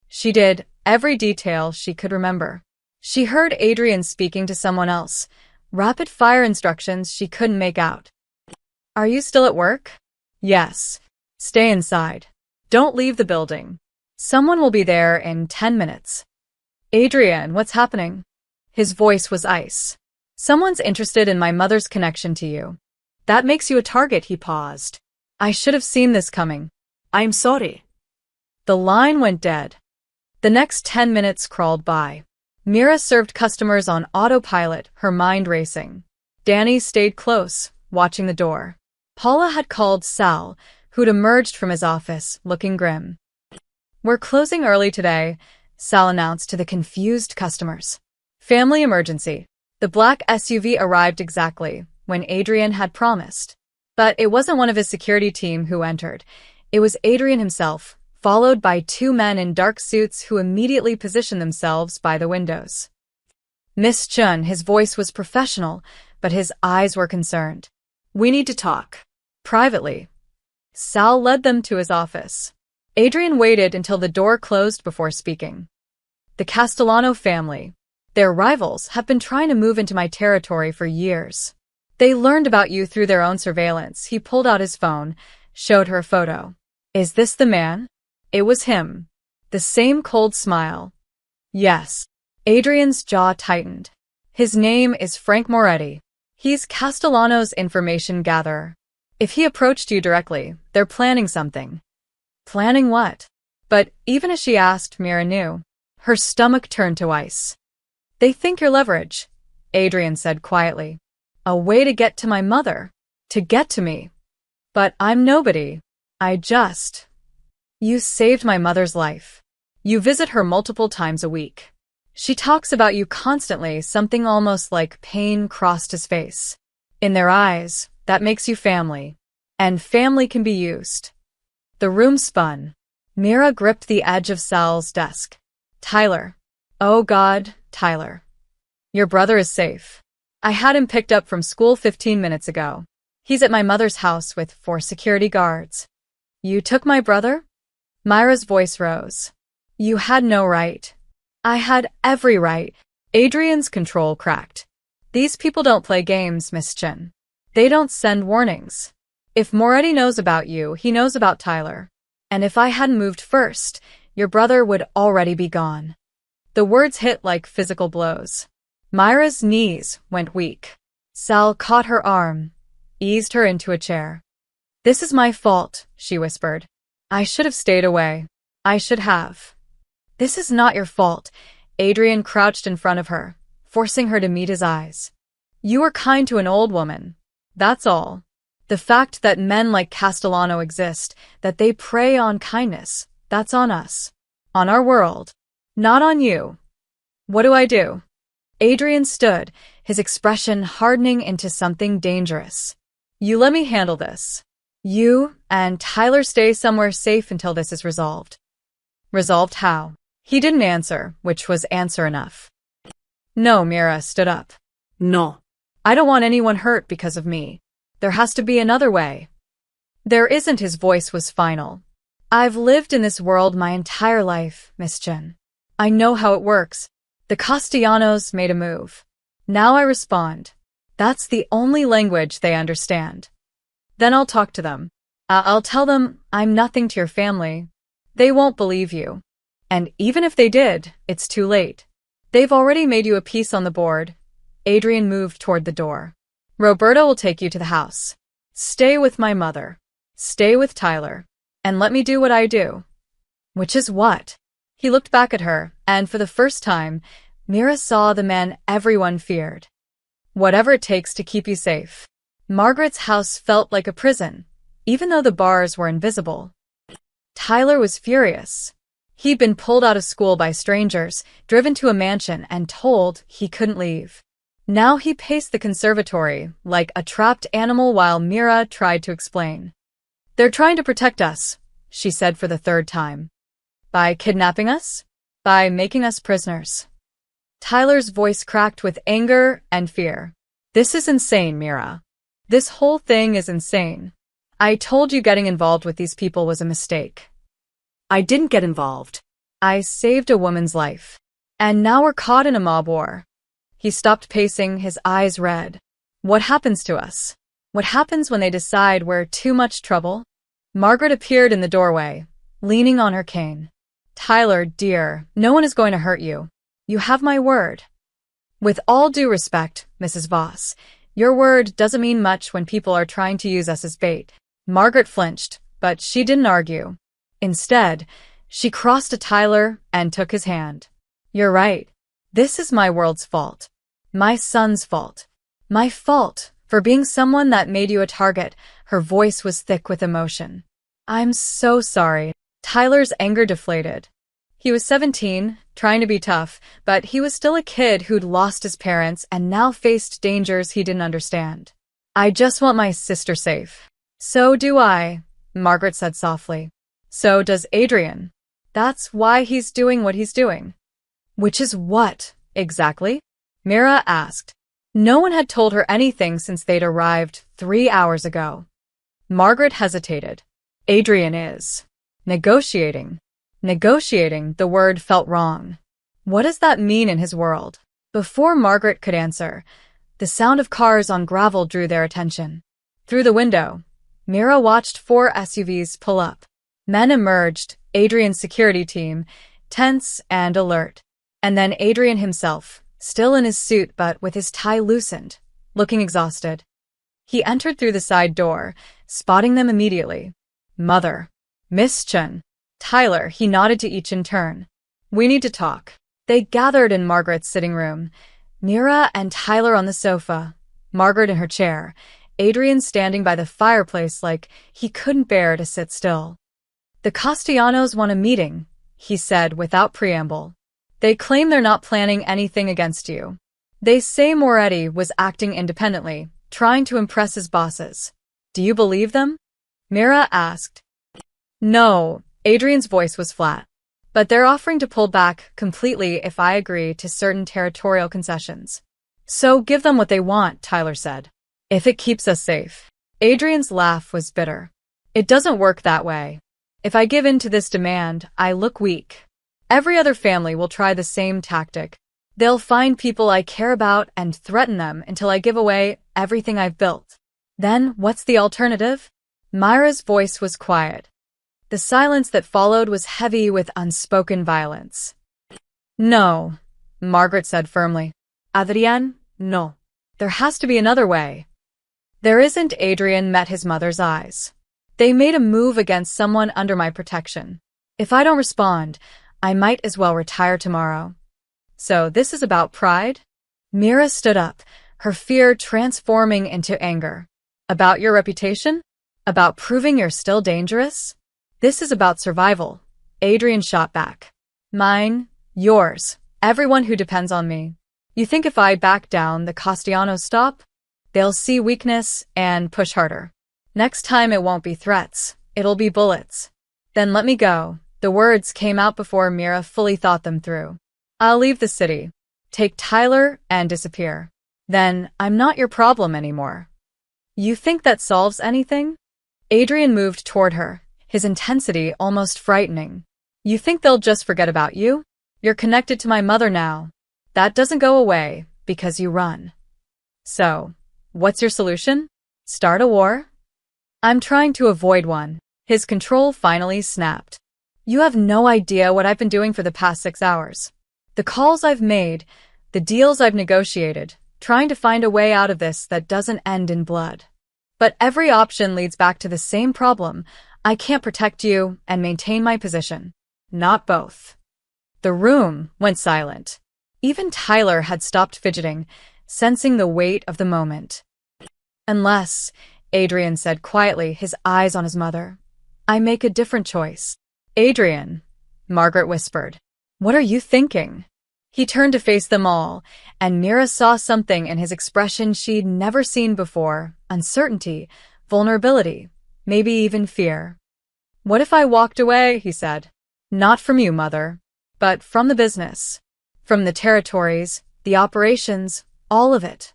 She did every detail she could remember. She heard Adrian speaking to someone else, rapid-fire instructions she couldn't make out. Are you still at work? Yes. Stay inside. Don't leave the building. Someone will be there in 10 minutes. Adrian, what's happening? His voice was ice. Someone's interested in my mother's connection to you. That makes you a target, he paused. I should have seen this coming. I'm sorry. The line went dead. The next 10 minutes crawled by. Mira served customers on autopilot, her mind racing. Danny stayed close, watching the door. Paula had called Sal, who'd emerged from his office, looking grim. We're closing early today, Sal announced to the confused customers. Family emergency. The black SUV arrived exactly when Adrian had promised. But it wasn't one of his security team who entered. It was Adrian himself, followed by two men in dark suits who immediately positioned themselves by the windows. Miss Chun, his voice was professional, but his eyes were concerned. We need to talk. Privately. Sal led them to his office. Adrian waited until the door closed before speaking. The Castellano family, their rivals, have been trying to move into my territory for years. They learned about you through their own surveillance. He pulled out his phone, showed her a photo. Is this the man? It was him. The same cold smile. Yes. Adrian's jaw tightened. His name is Frank Moretti. He's Castellano's information gatherer. If he approached you directly, they're planning something. Planning what? But even as she asked, Mira knew. Her stomach turned to ice. They think you're leverage, Adrian said quietly. A way to get to my mother. To get to me. But I'm nobody. You saved my mother's life. You visit her multiple times a week. She talks about you constantly, something almost like pain crossed his face. In their eyes, that makes you family. And family can be used. The room spun. Mira gripped the edge of Sal's desk. Tyler. Oh God, Tyler. Your brother is safe. I had him picked up from school 15 minutes ago. He's at my mother's house with 4 security guards. You took my brother? Myra's voice rose. You had no right. I had every right. Adrian's control cracked. These people don't play games, Miss Chen. They don't send warnings. If Moretti knows about you, he knows about Tyler. And if I hadn't moved first, your brother would already be gone. The words hit like physical blows. Myra's knees went weak. Sal caught her arm, eased her into a chair. This is my fault, she whispered. I should have stayed away. I should have. This is not your fault. Adrian crouched in front of her, forcing her to meet his eyes. You were kind to an old woman. That's all. The fact that men like Castellano exist, that they prey on kindness, that's on us. On our world. Not on you. What do I do? Adrian stood, his expression hardening into something dangerous. You let me handle this. You and Tyler stay somewhere safe until this is resolved. Resolved how? He didn't answer, which was answer enough. No, Mira stood up. No. I don't want anyone hurt because of me. There has to be another way. There isn't. His voice was final. I've lived in this world my entire life, Miss Chen. I know how it works. The Castellanos made a move. Now I respond. That's the only language they understand. Then I'll talk to them. I'll tell them I'm nothing to your family. They won't believe you. And even if they did, it's too late. They've already made you a piece on the board. Adrian moved toward the door. Roberta will take you to the house. Stay with my mother. Stay with Tyler. And let me do what I do. Which is what? He looked back at her, and for the first time, Mira saw the man everyone feared. Whatever it takes to keep you safe. Margaret's house felt like a prison, even though the bars were invisible. Tyler was furious. He'd been pulled out of school by strangers, driven to a mansion, and told he couldn't leave. Now he paced the conservatory like a trapped animal while Mira tried to explain. They're trying to protect us, she said for the third time. By kidnapping us? By making us prisoners. Tyler's voice cracked with anger and fear. This is insane, Mira. This whole thing is insane. I told you getting involved with these people was a mistake. I didn't get involved. I saved a woman's life. And now we're caught in a mob war. He stopped pacing, his eyes red. What happens to us? What happens when they decide we're too much trouble? Margaret appeared in the doorway, leaning on her cane. Tyler, dear, no one is going to hurt you. You have my word. With all due respect, Mrs. Voss, your word doesn't mean much when people are trying to use us as bait. Margaret flinched, but she didn't argue. Instead, she crossed to Tyler and took his hand. You're right. This is my world's fault. My son's fault. My fault for being someone that made you a target. Her voice was thick with emotion. I'm so sorry. Tyler's anger deflated. He was 17, trying to be tough, but he was still a kid who'd lost his parents and now faced dangers he didn't understand. I just want my sister safe. So do I, Margaret said softly. So does Adrian. That's why he's doing what he's doing. Which is what, exactly? Mira asked. No one had told her anything since they'd arrived 3 hours ago. Margaret hesitated. Adrian is negotiating. Negotiating, the word felt wrong. What does that mean in his world? Before Margaret could answer, the sound of cars on gravel drew their attention. Through the window, Mira watched 4 SUVs pull up. Men emerged, Adrian's security team, tense and alert. And then Adrian himself, still in his suit but with his tie loosened, looking exhausted. He entered through the side door, spotting them immediately. Mother. Miss Chen. Tyler, he nodded to each in turn. We need to talk. They gathered in Margaret's sitting room. Mira and Tyler on the sofa, Margaret in her chair, Adrian standing by the fireplace like he couldn't bear to sit still. The Castellanos want a meeting, he said without preamble. They claim they're not planning anything against you. They say Moretti was acting independently, trying to impress his bosses. Do you believe them? Mira asked. No, Adrian's voice was flat. But they're offering to pull back completely if I agree to certain territorial concessions. So give them what they want, Tyler said. If it keeps us safe. Adrian's laugh was bitter. It doesn't work that way. If I give in to this demand, I look weak. Every other family will try the same tactic. They'll find people I care about and threaten them until I give away everything I've built. Then, what's the alternative? Myra's voice was quiet. The silence that followed was heavy with unspoken violence. No, Margaret said firmly. Adrian, no. There has to be another way. There isn't. Adrian met his mother's eyes. They made a move against someone under my protection. If I don't respond, I might as well retire tomorrow. So this is about pride? Mira stood up, her fear transforming into anger. About your reputation? About proving you're still dangerous? This is about survival. Adrian shot back. Mine, yours, Everyone who depends on me. You think if I back down, the Castellanos stop? They'll see weakness and push harder. Next time it won't be threats, it'll be bullets. Then let me go. The words came out before Mira fully thought them through. I'll leave the city, take Tyler, and disappear. Then I'm not your problem anymore. You think that solves anything? Adrian moved toward her, his intensity almost frightening. You think they'll just forget about you? You're connected to my mother now. That doesn't go away because you run. So, what's your solution? Start a war? I'm trying to avoid one. His control finally snapped. You have no idea what I've been doing for the past 6 hours. The calls I've made, the deals I've negotiated, trying to find a way out of this that doesn't end in blood. But every option leads back to the same problem. I can't protect you and maintain my position. Not both. The room went silent. Even Tyler had stopped fidgeting, sensing the weight of the moment. Unless, Adrian said quietly, his eyes on his mother, I make a different choice. Adrian, Margaret whispered. What are you thinking? He turned to face them all, and Mira saw something in his expression she'd never seen before. Uncertainty, vulnerability, maybe even fear. What if I walked away, he said. Not from you, Mother, but from the business. From the territories, the operations, all of it.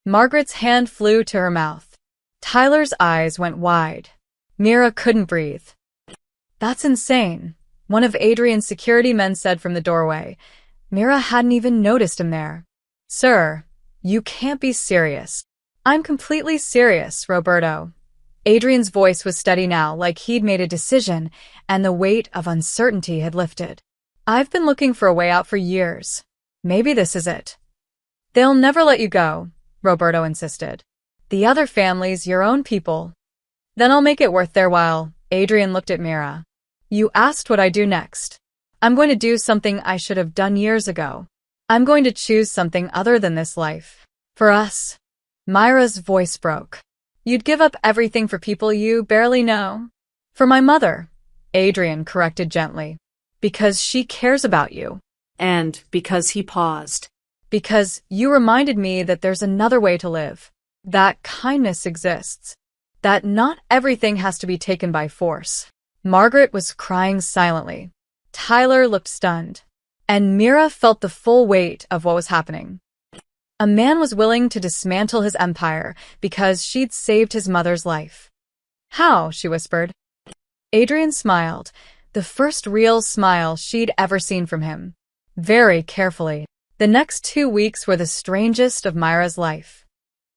Margaret's hand flew to her mouth. Tyler's eyes went wide. Mira couldn't breathe. That's insane, one of Adrian's security men said from the doorway. Mira hadn't even noticed him there. Sir, you can't be serious. I'm completely serious, Roberto. Adrian's voice was steady now, like he'd made a decision, and the weight of uncertainty had lifted. I've been looking for a way out for years. Maybe this is it. They'll never let you go, Roberto insisted. The other family's your own people. Then I'll make it worth their while. Adrian looked at Mira. You asked what I do next. I'm going to do something I should have done years ago. I'm going to choose something other than this life. For us. Myra's voice broke. You'd give up everything for people you barely know? For my mother, Adrian corrected gently. Because she cares about you. And because he paused. Because you reminded me that there's another way to live. That kindness exists. That not everything has to be taken by force. Margaret was crying silently. Tyler looked stunned. And Mira felt the full weight of what was happening. A man was willing to dismantle his empire because she'd saved his mother's life. How? She whispered. Adrian smiled, the first real smile she'd ever seen from him. Very carefully. The next 2 weeks were the strangest of Myra's life.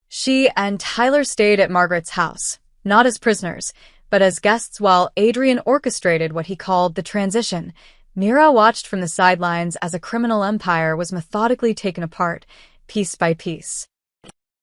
She and Tyler stayed at Margaret's house, not as prisoners, but as guests while Adrian orchestrated what he called the transition. Mira watched from the sidelines as a criminal empire was methodically taken apart, piece by piece.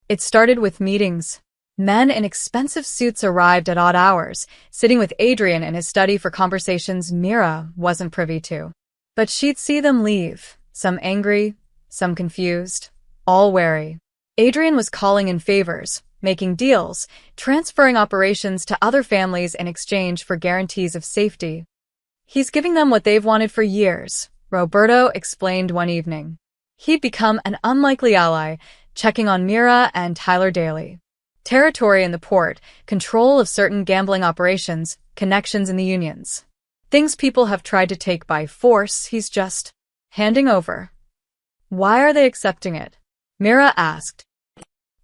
It started with meetings. Men in expensive suits arrived at odd hours, sitting with Adrian in his study for conversations Mira wasn't privy to. But she'd see them leave, some angry, some confused, all wary. Adrian was calling in favors, making deals, transferring operations to other families in exchange for guarantees of safety. He's giving them what they've wanted for years, Roberto explained one evening. He'd become an unlikely ally, checking on Mira and Tyler daily. Territory in the port, control of certain gambling operations, connections in the unions. Things people have tried to take by force, he's just handing over. Why are they accepting it? Mira asked.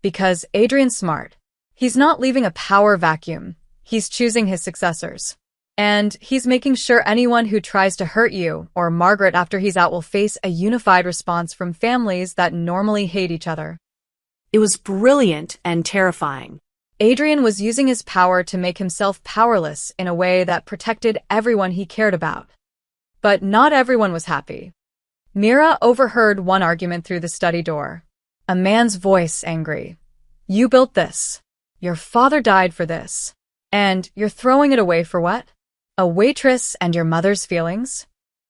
Because Adrian's smart. He's not leaving a power vacuum. He's choosing his successors. And he's making sure anyone who tries to hurt you or Margaret after he's out will face a unified response from families that normally hate each other. It was brilliant and terrifying. Adrian was using his power to make himself powerless in a way that protected everyone he cared about. But not everyone was happy. Mira overheard one argument through the study door. A man's voice angry. You built this. Your father died for this. And you're throwing it away for what? A waitress and your mother's feelings?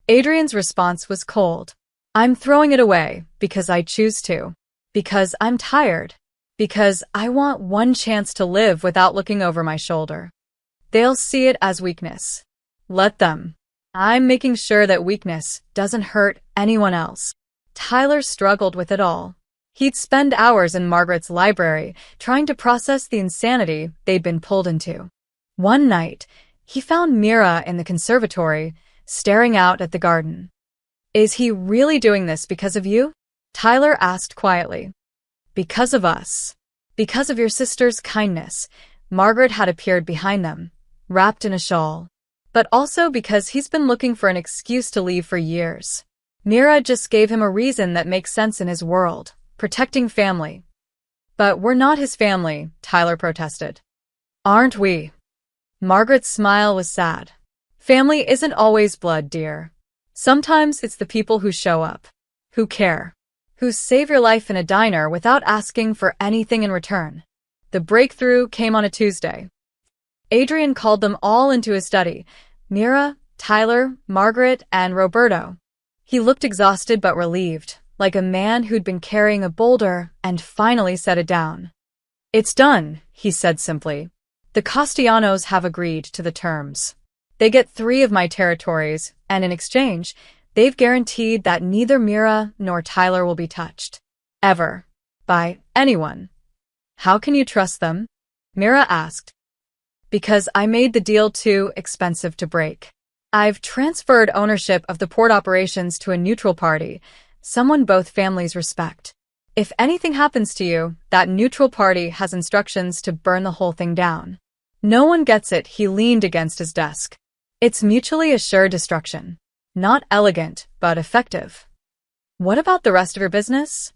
Adrian's response was cold. I'm throwing it away because I choose to. Because I'm tired. Because I want one chance to live without looking over my shoulder. They'll see it as weakness. Let them. I'm making sure that weakness doesn't hurt anyone else. Tyler struggled with it all. He'd spend hours in Margaret's library trying to process the insanity they'd been pulled into. One night, he found Mira in the conservatory, staring out at the garden. Is he really doing this because of you? Tyler asked quietly. Because of us. Because of your sister's kindness. Margaret had appeared behind them, wrapped in a shawl. But also because he's been looking for an excuse to leave for years. Mira just gave him a reason that makes sense in his world, protecting family. But we're not his family, Tyler protested. Aren't we? Margaret's smile was sad. Family isn't always blood, dear. Sometimes it's the people who show up, who care, who save your life in a diner without asking for anything in return. The breakthrough came on a Tuesday. Adrian called them all into his study, Mira, Tyler, Margaret, and Roberto. He looked exhausted but relieved, like a man who'd been carrying a boulder and finally set it down. It's done, he said simply. The Castellanos have agreed to the terms. They get 3 of my territories, and in exchange, they've guaranteed that neither Mira nor Tyler will be touched. Ever. By anyone. How can you trust them? Mira asked. Because I made the deal too expensive to break. I've transferred ownership of the port operations to a neutral party, someone both families respect. If anything happens to you, that neutral party has instructions to burn the whole thing down. No one gets it, he leaned against his desk. It's mutually assured destruction. Not elegant, but effective. What about the rest of your business?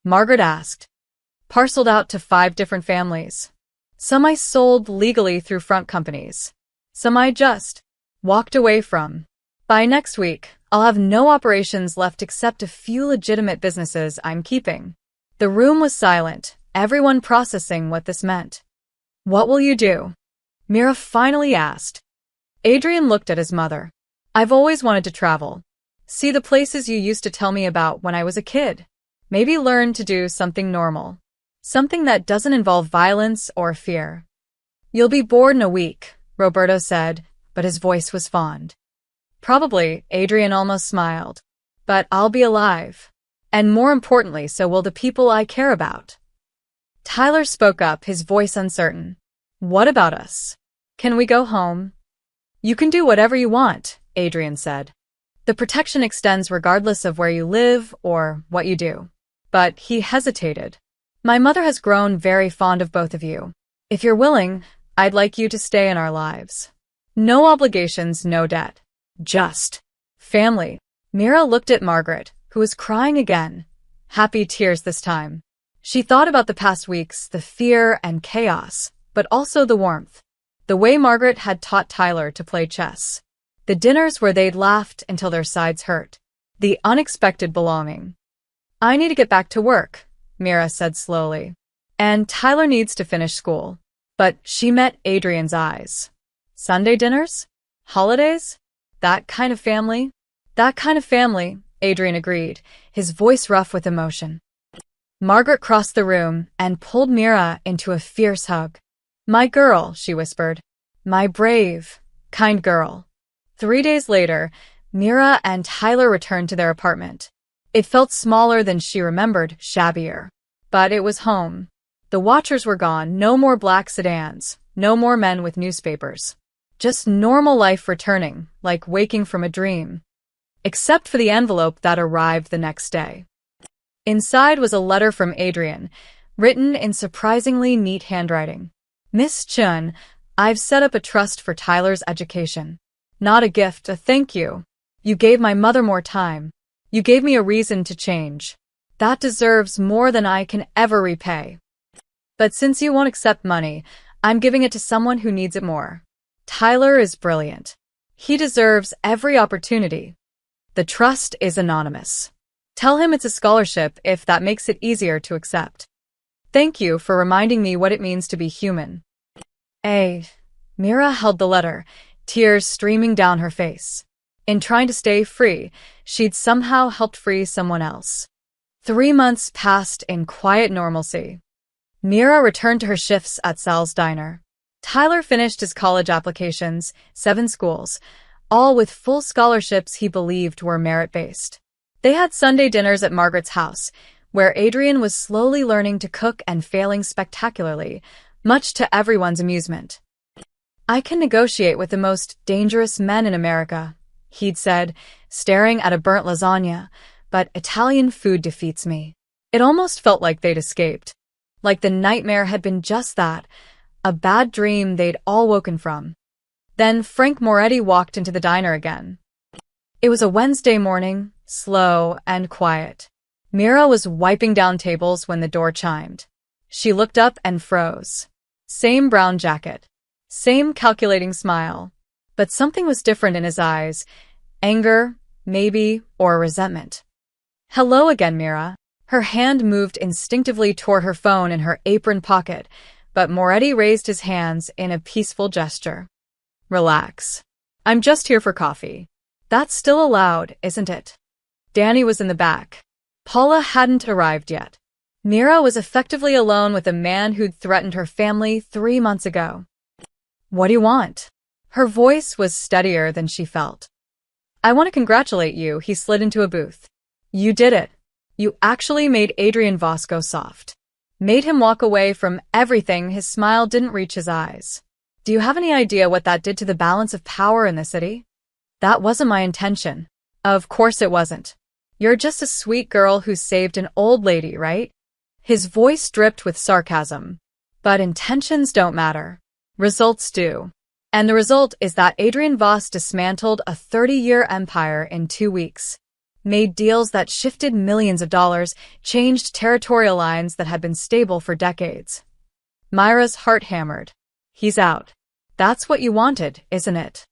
Margaret asked. Parceled out to 5 different families. Some I sold legally through front companies. Some I just walked away from. By next week, I'll have no operations left except a few legitimate businesses I'm keeping. The room was silent, everyone processing what this meant. What will you do? Mira finally asked. Adrian looked at his mother. I've always wanted to travel. See the places you used to tell me about when I was a kid. Maybe learn to do something normal. Something that doesn't involve violence or fear. You'll be bored in a week, Roberto said, but his voice was fond. Probably, Adrian almost smiled. But I'll be alive. And more importantly, so will the people I care about. Tyler spoke up, his voice uncertain. What about us? Can we go home? You can do whatever you want, Adrian said. The protection extends regardless of where you live or what you do. But he hesitated. My mother has grown very fond of both of you. If you're willing, I'd like you to stay in our lives. No obligations, no debt. Just family. Mira looked at Margaret, who was crying again. Happy tears this time. She thought about the past weeks, the fear and chaos, but also the warmth. The way Margaret had taught Tyler to play chess. The dinners where they'd laughed until their sides hurt. The unexpected belonging. I need to get back to work, Mira said slowly. And Tyler needs to finish school. But she met Adrian's eyes. Sunday dinners? Holidays? That kind of family? That kind of family, Adrian agreed, his voice rough with emotion. Margaret crossed the room and pulled Mira into a fierce hug. My girl, she whispered. My brave, kind girl. 3 days later, Mira and Tyler returned to their apartment. It felt smaller than she remembered, shabbier. But it was home. The watchers were gone, no more black sedans, no more men with newspapers. Just normal life returning, like waking from a dream. Except for the envelope that arrived the next day. Inside was a letter from Adrian, written in surprisingly neat handwriting. Miss Chun, I've set up a trust for Tyler's education. Not a gift, a thank you. You gave my mother more time. You gave me a reason to change. That deserves more than I can ever repay. But since you won't accept money, I'm giving it to someone who needs it more. Tyler is brilliant. He deserves every opportunity. The trust is anonymous. Tell him it's a scholarship if that makes it easier to accept. Thank you for reminding me what it means to be human. Mira held the letter, tears streaming down her face. In trying to stay free, she'd somehow helped free someone else. 3 months passed in quiet normalcy. Mira returned to her shifts at Sal's diner. Tyler finished his college applications, 7 schools, all with full scholarships he believed were merit-based. They had Sunday dinners at Margaret's house, where Adrian was slowly learning to cook and failing spectacularly, much to everyone's amusement. "I can negotiate with the most dangerous men in America," he'd said, staring at a burnt lasagna, "but Italian food defeats me." It almost felt like they'd escaped. Like the nightmare had been just that, a bad dream they'd all woken from. Then Frank Moretti walked into the diner again. It was a Wednesday morning, slow and quiet. Mira was wiping down tables when the door chimed. She looked up and froze. Same brown jacket. Same calculating smile. But something was different in his eyes. Anger, maybe, or resentment. "Hello again, Mira." Her hand moved instinctively toward her phone in her apron pocket, but Moretti raised his hands in a peaceful gesture. "Relax. I'm just here for coffee." "That's still allowed, isn't it?" Danny was in the back. Paula hadn't arrived yet. Mira was effectively alone with a man who'd threatened her family 3 months ago. "What do you want?" Her voice was steadier than she felt. "I want to congratulate you," he slid into a booth. "You did it. You actually made Adrian Voss go soft. Made him walk away from everything. His smile didn't reach his eyes. Do you have any idea what that did to the balance of power in the city?" "That wasn't my intention." "Of course it wasn't. You're just a sweet girl who saved an old lady, right?" His voice dripped with sarcasm. "But intentions don't matter. Results do. And the result is that Adrian Voss dismantled a 30-year empire in 2 weeks. Made deals that shifted millions of dollars, changed territorial lines that had been stable for decades." Myra's heart hammered. "He's out. That's what you wanted, isn't it?"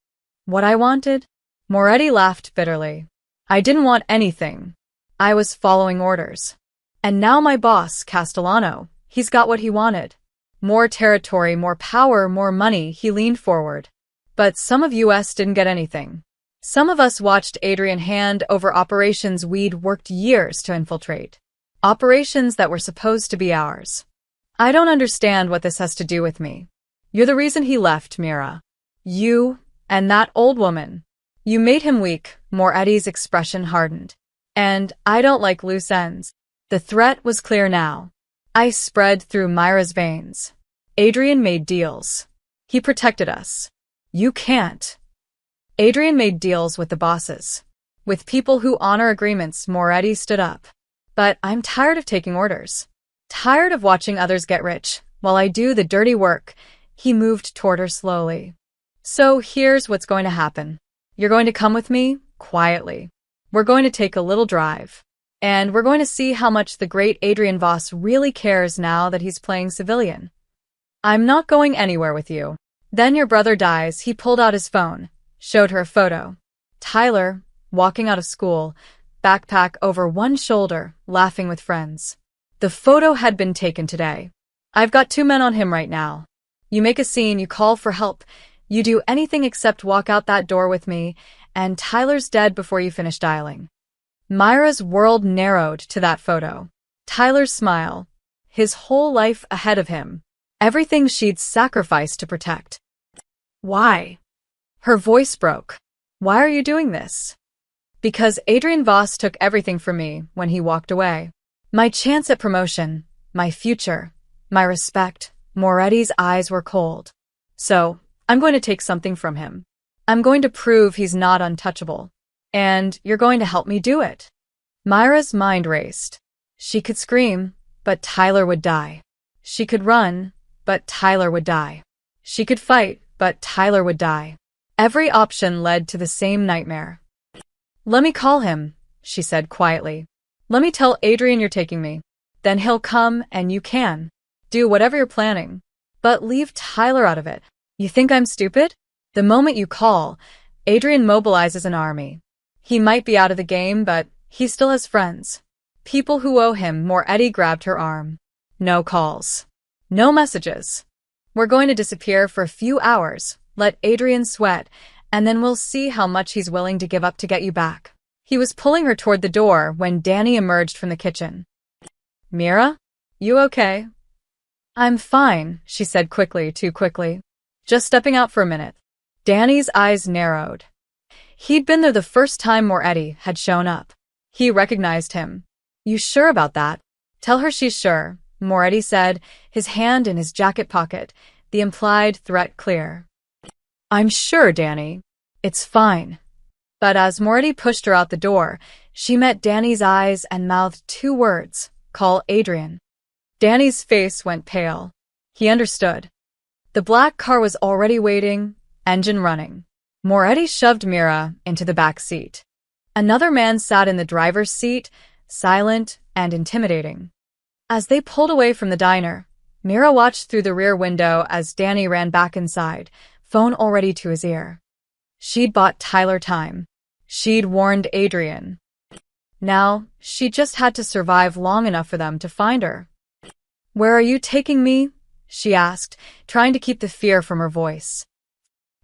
"What I wanted?" Moretti laughed bitterly. "I didn't want anything. I was following orders. And now my boss, Castellano, he's got what he wanted. More territory, more power, more money." He leaned forward. "But some of us didn't get anything. Some of us watched Adrian hand over operations we'd worked years to infiltrate. Operations that were supposed to be ours. I don't understand what this has to do with me. You're the reason he left, Mira. You and that old woman. You made him weak." Moretti's expression hardened. "And I don't like loose ends." The threat was clear now. Ice spread through Myra's veins. Adrian made deals. He protected us. You can't. Adrian made deals with the bosses. With people who honor agreements. Moretti stood up. "But I'm tired of taking orders. Tired of watching others get rich, while I do the dirty work." He moved toward her slowly. "So here's what's going to happen. You're going to come with me, quietly. We're going to take a little drive. And we're going to see how much the great Adrian Voss really cares now that he's playing civilian. I'm not going anywhere with you. Then your brother dies." He pulled out his phone, showed her a photo. Tyler, walking out of school, backpack over one shoulder, laughing with friends. The photo had been taken today. "I've got 2 men on him right now. You make a scene, you call for help, you do anything except walk out that door with me, and Tyler's dead before you finish dialing." Myra's world narrowed to that photo. Tyler's smile. His whole life ahead of him. Everything she'd sacrificed to protect. "Why?" Her voice broke. "Why are you doing this?" "Because Adrian Voss took everything from me when he walked away. My chance at promotion, my future, my respect." Moretti's eyes were cold. "So, I'm going to take something from him. I'm going to prove he's not untouchable. And you're going to help me do it." Myra's mind raced. She could scream, but Tyler would die. She could run, but Tyler would die. She could fight, but Tyler would die. Every option led to the same nightmare. "Let me call him," she said quietly. "Let me tell Adrian you're taking me. Then he'll come and you can. Do whatever you're planning. But leave Tyler out of it. You think I'm stupid? The moment you call, Adrian mobilizes an army. He might be out of the game, but he still has friends. People who owe him." Moretti grabbed her arm. "No calls. No messages. We're going to disappear for a few hours, let Adrian sweat, and then we'll see how much he's willing to give up to get you back." He was pulling her toward the door when Danny emerged from the kitchen. "Mira? You okay?" "I'm fine," she said quickly, too quickly. "Just stepping out for a minute." Danny's eyes narrowed. He'd been there the first time Moretti had shown up. He recognized him. You sure about that? Tell her she's sure, Moretti said, his hand in his jacket pocket, the implied threat clear. I'm sure, Danny. It's fine. But as Moretti pushed her out the door, she met Danny's eyes and mouthed two words, call Adrian. Danny's face went pale. He understood. The black car was already waiting, engine running. Moretti shoved Mira into the back seat. Another man sat in the driver's seat, silent and intimidating. As they pulled away from the diner, Mira watched through the rear window as Danny ran back inside, phone already to his ear. She'd bought Tyler time. She'd warned Adrian. Now, she just had to survive long enough for them to find her. Where are you taking me? She asked, trying to keep the fear from her voice.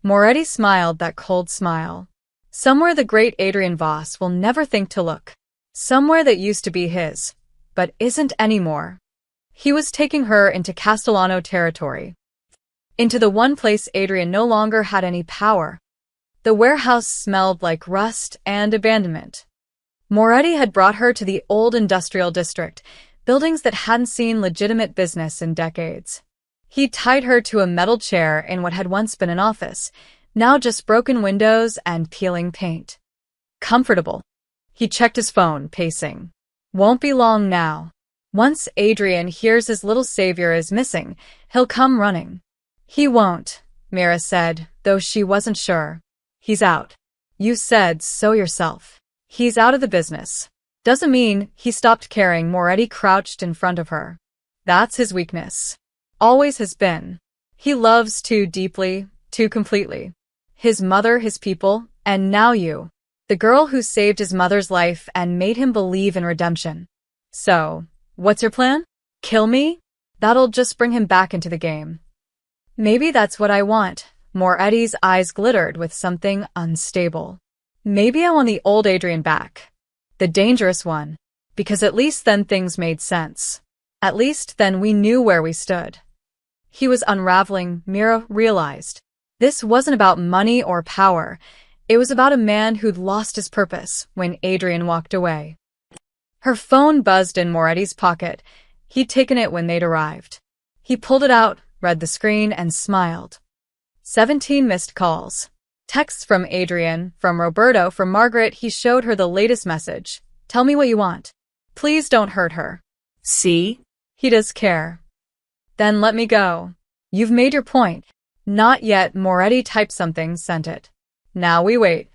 Moretti smiled that cold smile. Somewhere the great Adrian Voss will never think to look. Somewhere that used to be his, but isn't anymore. He was taking her into Castellano territory. Into the one place Adrian no longer had any power. The warehouse smelled like rust and abandonment. Moretti had brought her to the old industrial district, buildings that hadn't seen legitimate business in decades. He tied her to a metal chair in what had once been an office, now just broken windows and peeling paint. Comfortable. He checked his phone, pacing. Won't be long now. Once Adrian hears his little savior is missing, he'll come running. He won't, Mira said, though she wasn't sure. He's out. You said so yourself. He's out of the business. Doesn't mean he stopped caring. Moretti crouched in front of her. That's his weakness. Always has been. He loves too deeply, too completely. His mother, his people, and now you. The girl who saved his mother's life and made him believe in redemption. So, what's your plan? Kill me? That'll just bring him back into the game. Maybe that's what I want. Moretti's eyes glittered with something unstable. Maybe I want the old Adrian back. The dangerous one. Because at least then things made sense. At least then we knew where we stood. He was unraveling, Mira realized. This wasn't about money or power. It was about a man who'd lost his purpose when Adrian walked away. Her phone buzzed in Moretti's pocket. He'd taken it when they'd arrived. He pulled it out, read the screen, and smiled. 17 missed calls. Texts from Adrian, from Roberto, from Margaret. He showed her the latest message. Tell me what you want. Please don't hurt her. See? He does care. Then let me go. You've made your point. Not yet. Moretti typed something, sent it. Now we wait.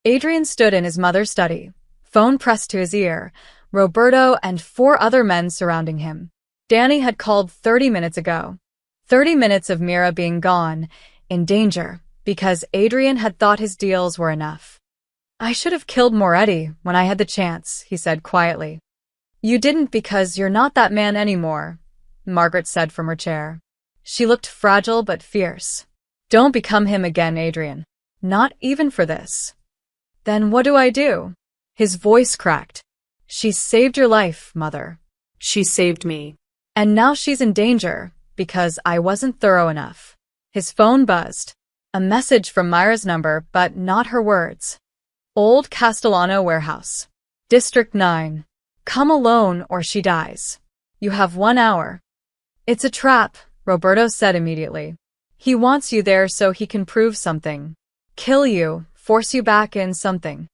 Adrian stood in his mother's study, phone pressed to his ear, Roberto and 4 other men surrounding him. Danny had called 30 minutes ago. 30 minutes of Mira being gone, in danger, because Adrian had thought his deals were enough. I should have killed Moretti when I had the chance, he said quietly. You didn't because you're not that man anymore, Margaret said from her chair. She looked fragile but fierce. Don't become him again, Adrian. Not even for this. Then what do I do? His voice cracked. She saved your life, Mother. She saved me. And now she's in danger, because I wasn't thorough enough. His phone buzzed. A message from Myra's number, but not her words. Old Castellano Warehouse. District 9. Come alone or she dies. You have 1 hour. It's a trap, Roberto said immediately. He wants you there so he can prove something. Kill you, force you back in something.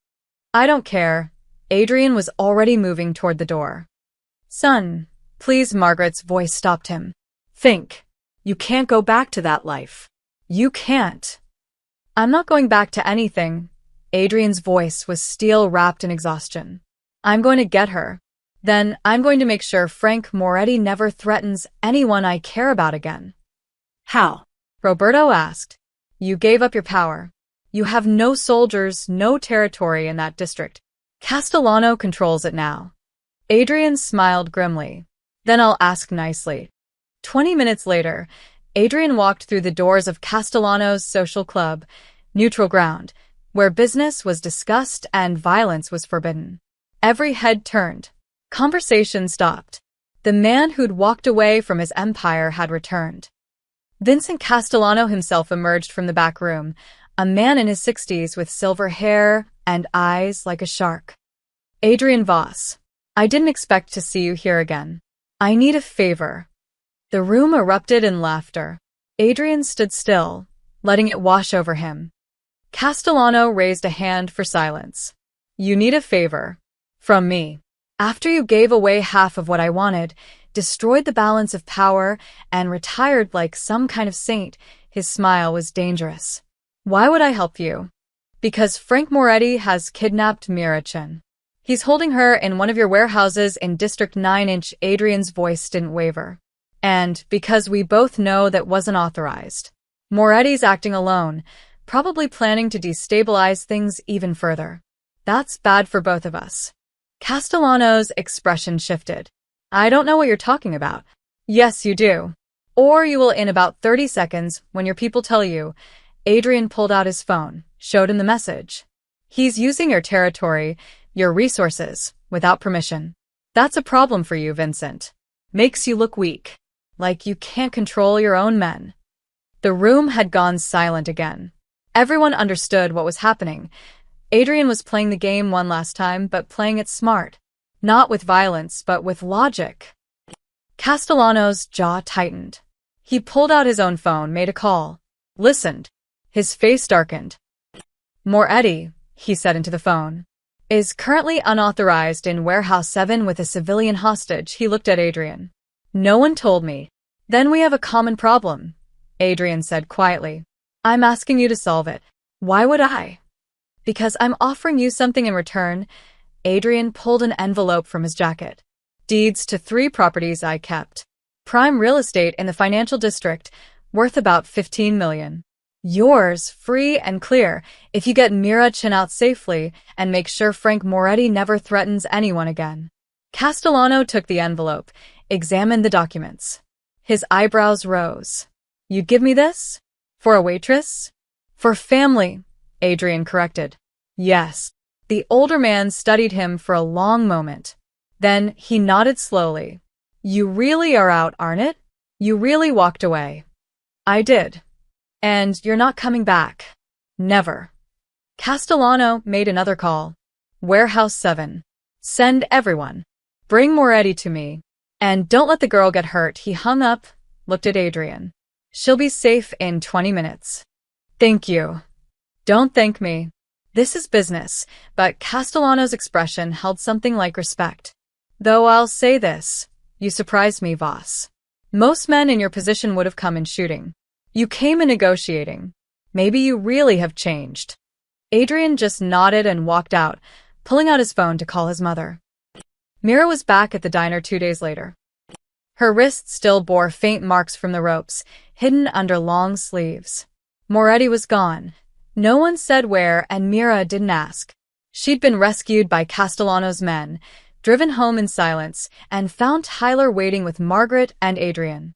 I don't care. Adrian was already moving toward the door. Son, please. Margaret's voice stopped him. Think. You can't go back to that life. You can't. I'm not going back to anything. Adrian's voice was steel wrapped in exhaustion. I'm going to get her. Then I'm going to make sure Frank Moretti never threatens anyone I care about again. How? Roberto asked. You gave up your power. You have no soldiers, no territory in that district. Castellano controls it now. Adrian smiled grimly. Then I'll ask nicely. 20 minutes later, Adrian walked through the doors of Castellano's social club, Neutral Ground, where business was discussed and violence was forbidden. Every head turned. Conversation stopped. The man who'd walked away from his empire had returned. Vincent Castellano himself emerged from the back room, A man in his 60s with silver hair and eyes like a shark. Adrian Voss. I didn't expect to see you here again. I need a favor. The room erupted in laughter. Adrian stood still, letting it wash over him. Castellano raised a hand for silence. You need a favor. From me. After you gave away half of what I wanted, destroyed the balance of power, and retired like some kind of saint, his smile was dangerous. Why would I help you? Because Frank Moretti has kidnapped Mira Chen. He's holding her in one of your warehouses in District 9". Adrian's voice didn't waver. And because we both know that wasn't authorized. Moretti's acting alone, probably planning to destabilize things even further. That's bad for both of us. Castellano's expression shifted. I don't know what you're talking about. Yes, you do. Or you will in about 30 seconds when your people tell you. Adrian pulled out his phone, showed him the message. He's using your territory, your resources, without permission. That's a problem for you, Vincent. Makes you look weak. Like you can't control your own men. The room had gone silent again. Everyone understood what was happening. Adrian was playing the game one last time, but playing it smart. Not with violence, but with logic. Castellano's jaw tightened. He pulled out his own phone, made a call. Listened. His face darkened. Moretti, he said into the phone, is currently unauthorized in Warehouse 7 with a civilian hostage. He looked at Adrian. No one told me. Then we have a common problem, Adrian said quietly. I'm asking you to solve it. Why would I? Because I'm offering you something in return. Adrian pulled an envelope from his jacket. Deeds to 3 properties I kept. Prime real estate in the financial district, worth about $15 million. Yours, free and clear, if you get Mira Chen out safely and make sure Frank Moretti never threatens anyone again. Castellano took the envelope, examined the documents. His eyebrows rose. You give me this? For a waitress? For family, Adrian corrected. Yes. The older man studied him for a long moment. Then he nodded slowly. You really are out, aren't it? You really walked away. I did. And you're not coming back. Never. Castellano made another call. Warehouse 7. Send everyone. Bring Moretti to me. And don't let the girl get hurt. He hung up, looked at Adrian. She'll be safe in 20 minutes. Thank you. Don't thank me. This is business, but Castellano's expression held something like respect. Though I'll say this, you surprised me, Voss. Most men in your position would have come in shooting. You came in negotiating. Maybe you really have changed. Adrian just nodded and walked out, pulling out his phone to call his mother. Mira was back at the diner 2 days later. Her wrists still bore faint marks from the ropes, hidden under long sleeves. Moretti was gone. No one said where, and Mira didn't ask. She'd been rescued by Castellano's men, driven home in silence, and found Tyler waiting with Margaret and Adrian.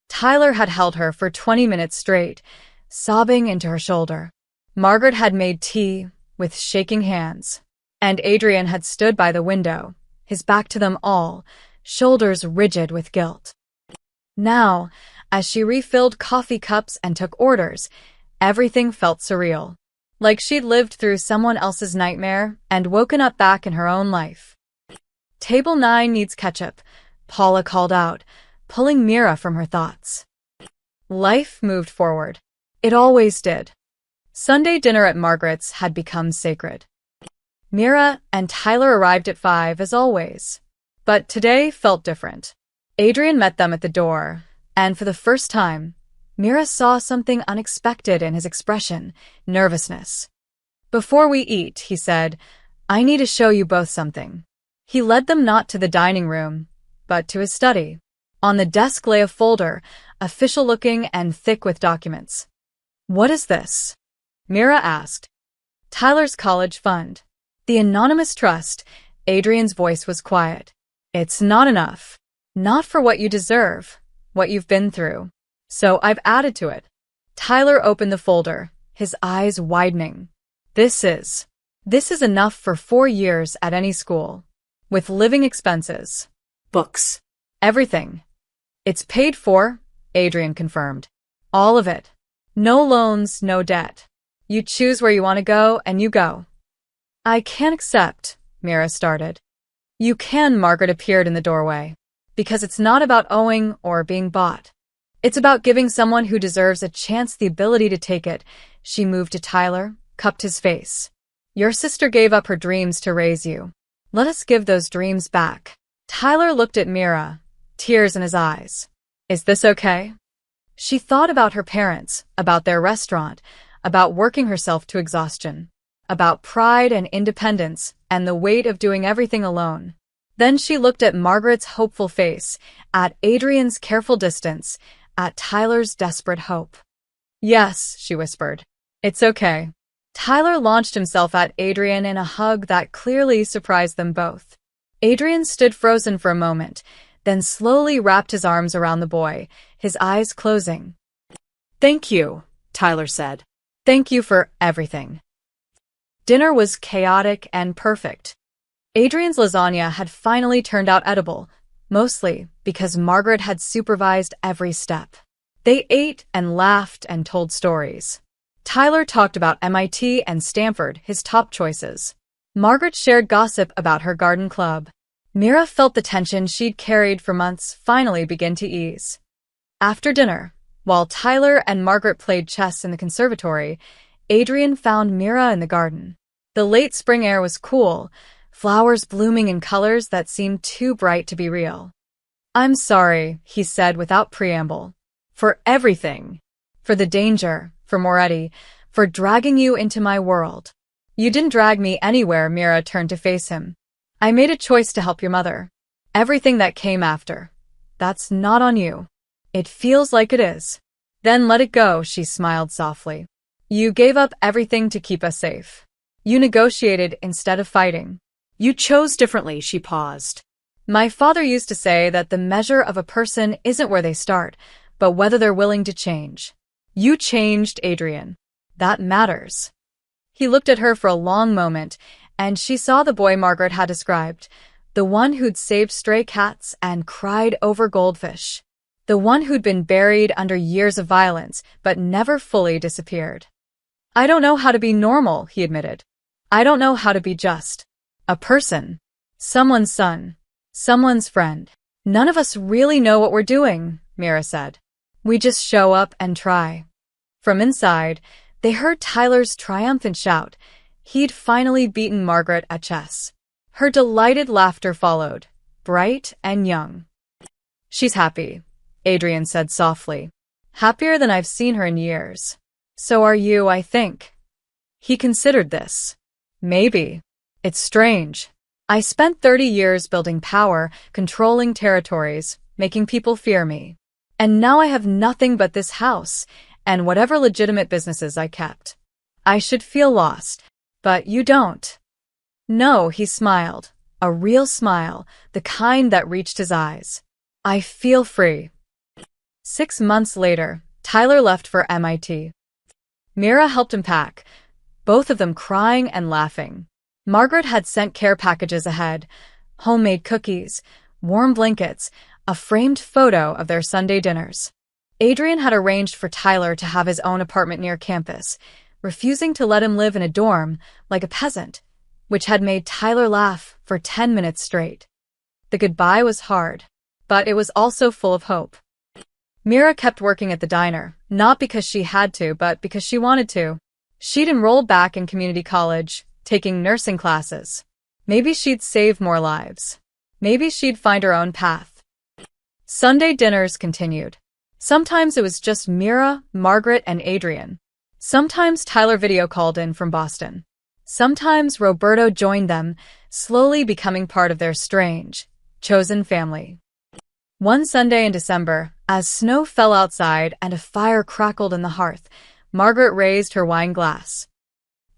Tyler had held her for 20 minutes straight, sobbing into her shoulder. Margaret had made tea, with shaking hands. And Adrian had stood by the window, his back to them all, shoulders rigid with guilt. Now, as she refilled coffee cups and took orders, everything felt surreal. Like she'd lived through someone else's nightmare and woken up back in her own life. Table 9 needs ketchup, Paula called out, pulling Mira from her thoughts. Life moved forward. It always did. Sunday dinner at Margaret's had become sacred. Mira and Tyler arrived at 5 as always. But today felt different. Adrian met them at the door, and for the first time, Mira saw something unexpected in his expression, nervousness. Before we eat, he said, I need to show you both something. He led them not to the dining room, but to his study. On the desk lay a folder, official-looking and thick with documents. What is this? Mira asked. Tyler's college fund. The anonymous trust. Adrian's voice was quiet. It's not enough. Not for what you deserve, what you've been through. So I've added to it. Tyler opened the folder, his eyes widening. This is enough for 4 years at any school. With living expenses. Books. Everything. It's paid for, Adrian confirmed. All of it. No loans, no debt. You choose where you want to go, and you go. I can't accept, Mira started. You can, Margaret appeared in the doorway. Because it's not about owing or being bought. It's about giving someone who deserves a chance the ability to take it. She moved to Tyler, cupped his face. Your sister gave up her dreams to raise you. Let us give those dreams back. Tyler looked at Mira, tears in his eyes. Is this okay? She thought about her parents, about their restaurant, about working herself to exhaustion, about pride and independence and the weight of doing everything alone. Then she looked at Margaret's hopeful face, at Adrian's careful distance, at Tyler's desperate hope. Yes, she whispered. It's okay. Tyler launched himself at Adrian in a hug that clearly surprised them both. Adrian stood frozen for a moment, then slowly wrapped his arms around the boy, his eyes closing. Thank you, Tyler said. Thank you for everything. Dinner was chaotic and perfect. Adrian's lasagna had finally turned out edible, mostly because Margaret had supervised every step. They ate and laughed and told stories. Tyler talked about MIT and Stanford, his top choices. Margaret shared gossip about her garden club. Mira felt the tension she'd carried for months finally begin to ease. After dinner, while Tyler and Margaret played chess in the conservatory, Adrian found Mira in the garden. The late spring air was cool, flowers blooming in colors that seemed too bright to be real. I'm sorry, he said without preamble. For everything. For the danger, for Moretti, for dragging you into my world. You didn't drag me anywhere, Mira turned to face him. I made a choice to help your mother. Everything that came after. That's not on you. It feels like it is. Then let it go, she smiled softly. You gave up everything to keep us safe. You negotiated instead of fighting. You chose differently, she paused. My father used to say that the measure of a person isn't where they start, but whether they're willing to change. You changed, Adrian. That matters. He looked at her for a long moment, and she saw the boy Margaret had described, the one who'd saved stray cats and cried over goldfish, the one who'd been buried under years of violence but never fully disappeared. I don't know how to be normal, he admitted. I don't know how to be just. A person. Someone's son. Someone's friend. None of us really know what we're doing, Mira said. We just show up and try. From inside, they heard Tyler's triumphant shout. He'd finally beaten Margaret at chess. Her delighted laughter followed, bright and young. She's happy, Adrian said softly. Happier than I've seen her in years. So are you, I think. He considered this. Maybe. It's strange. I spent 30 years building power, controlling territories, making people fear me. And now I have nothing but this house and whatever legitimate businesses I kept. I should feel lost. But you don't. No, he smiled. A real smile, the kind that reached his eyes. I feel free. 6 months later, Tyler left for MIT. Mira helped him pack, both of them crying and laughing. Margaret had sent care packages ahead, homemade cookies, warm blankets, a framed photo of their Sunday dinners. Adrian had arranged for Tyler to have his own apartment near campus, refusing to let him live in a dorm like a peasant, which had made Tyler laugh for 10 minutes straight. The goodbye was hard, but it was also full of hope. Mira kept working at the diner, not because she had to, but because she wanted to. She'd enrolled back in community college, taking nursing classes. Maybe she'd save more lives. Maybe she'd find her own path. Sunday dinners continued. Sometimes it was just Mira, Margaret, and Adrian. Sometimes Tyler video called in from Boston. Sometimes Roberto joined them, slowly becoming part of their strange, chosen family. One Sunday in December, as snow fell outside and a fire crackled in the hearth, Margaret raised her wine glass.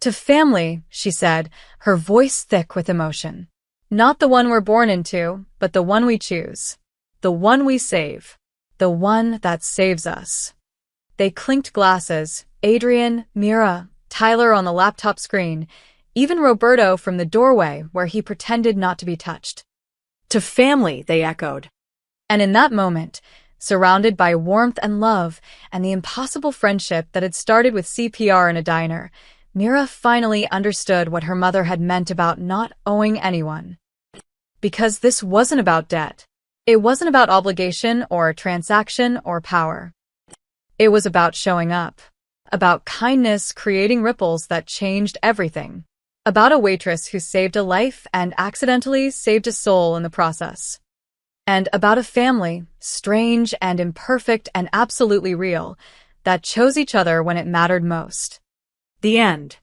To family, she said, her voice thick with emotion. Not the one we're born into, but the one we choose. The one we save. The one that saves us. They clinked glasses, Adrian, Mira, Tyler on the laptop screen, even Roberto from the doorway where he pretended not to be touched. To family, they echoed. And in that moment, Surrounded by warmth and love and the impossible friendship that had started with CPR in a diner, Mira finally understood what her mother had meant about not owing anyone. Because this wasn't about debt. It wasn't about obligation or transaction or power. It was about showing up. About kindness creating ripples that changed everything. About a waitress who saved a life and accidentally saved a soul in the process. And about a family, strange and imperfect and absolutely real, that chose each other when it mattered most. The end.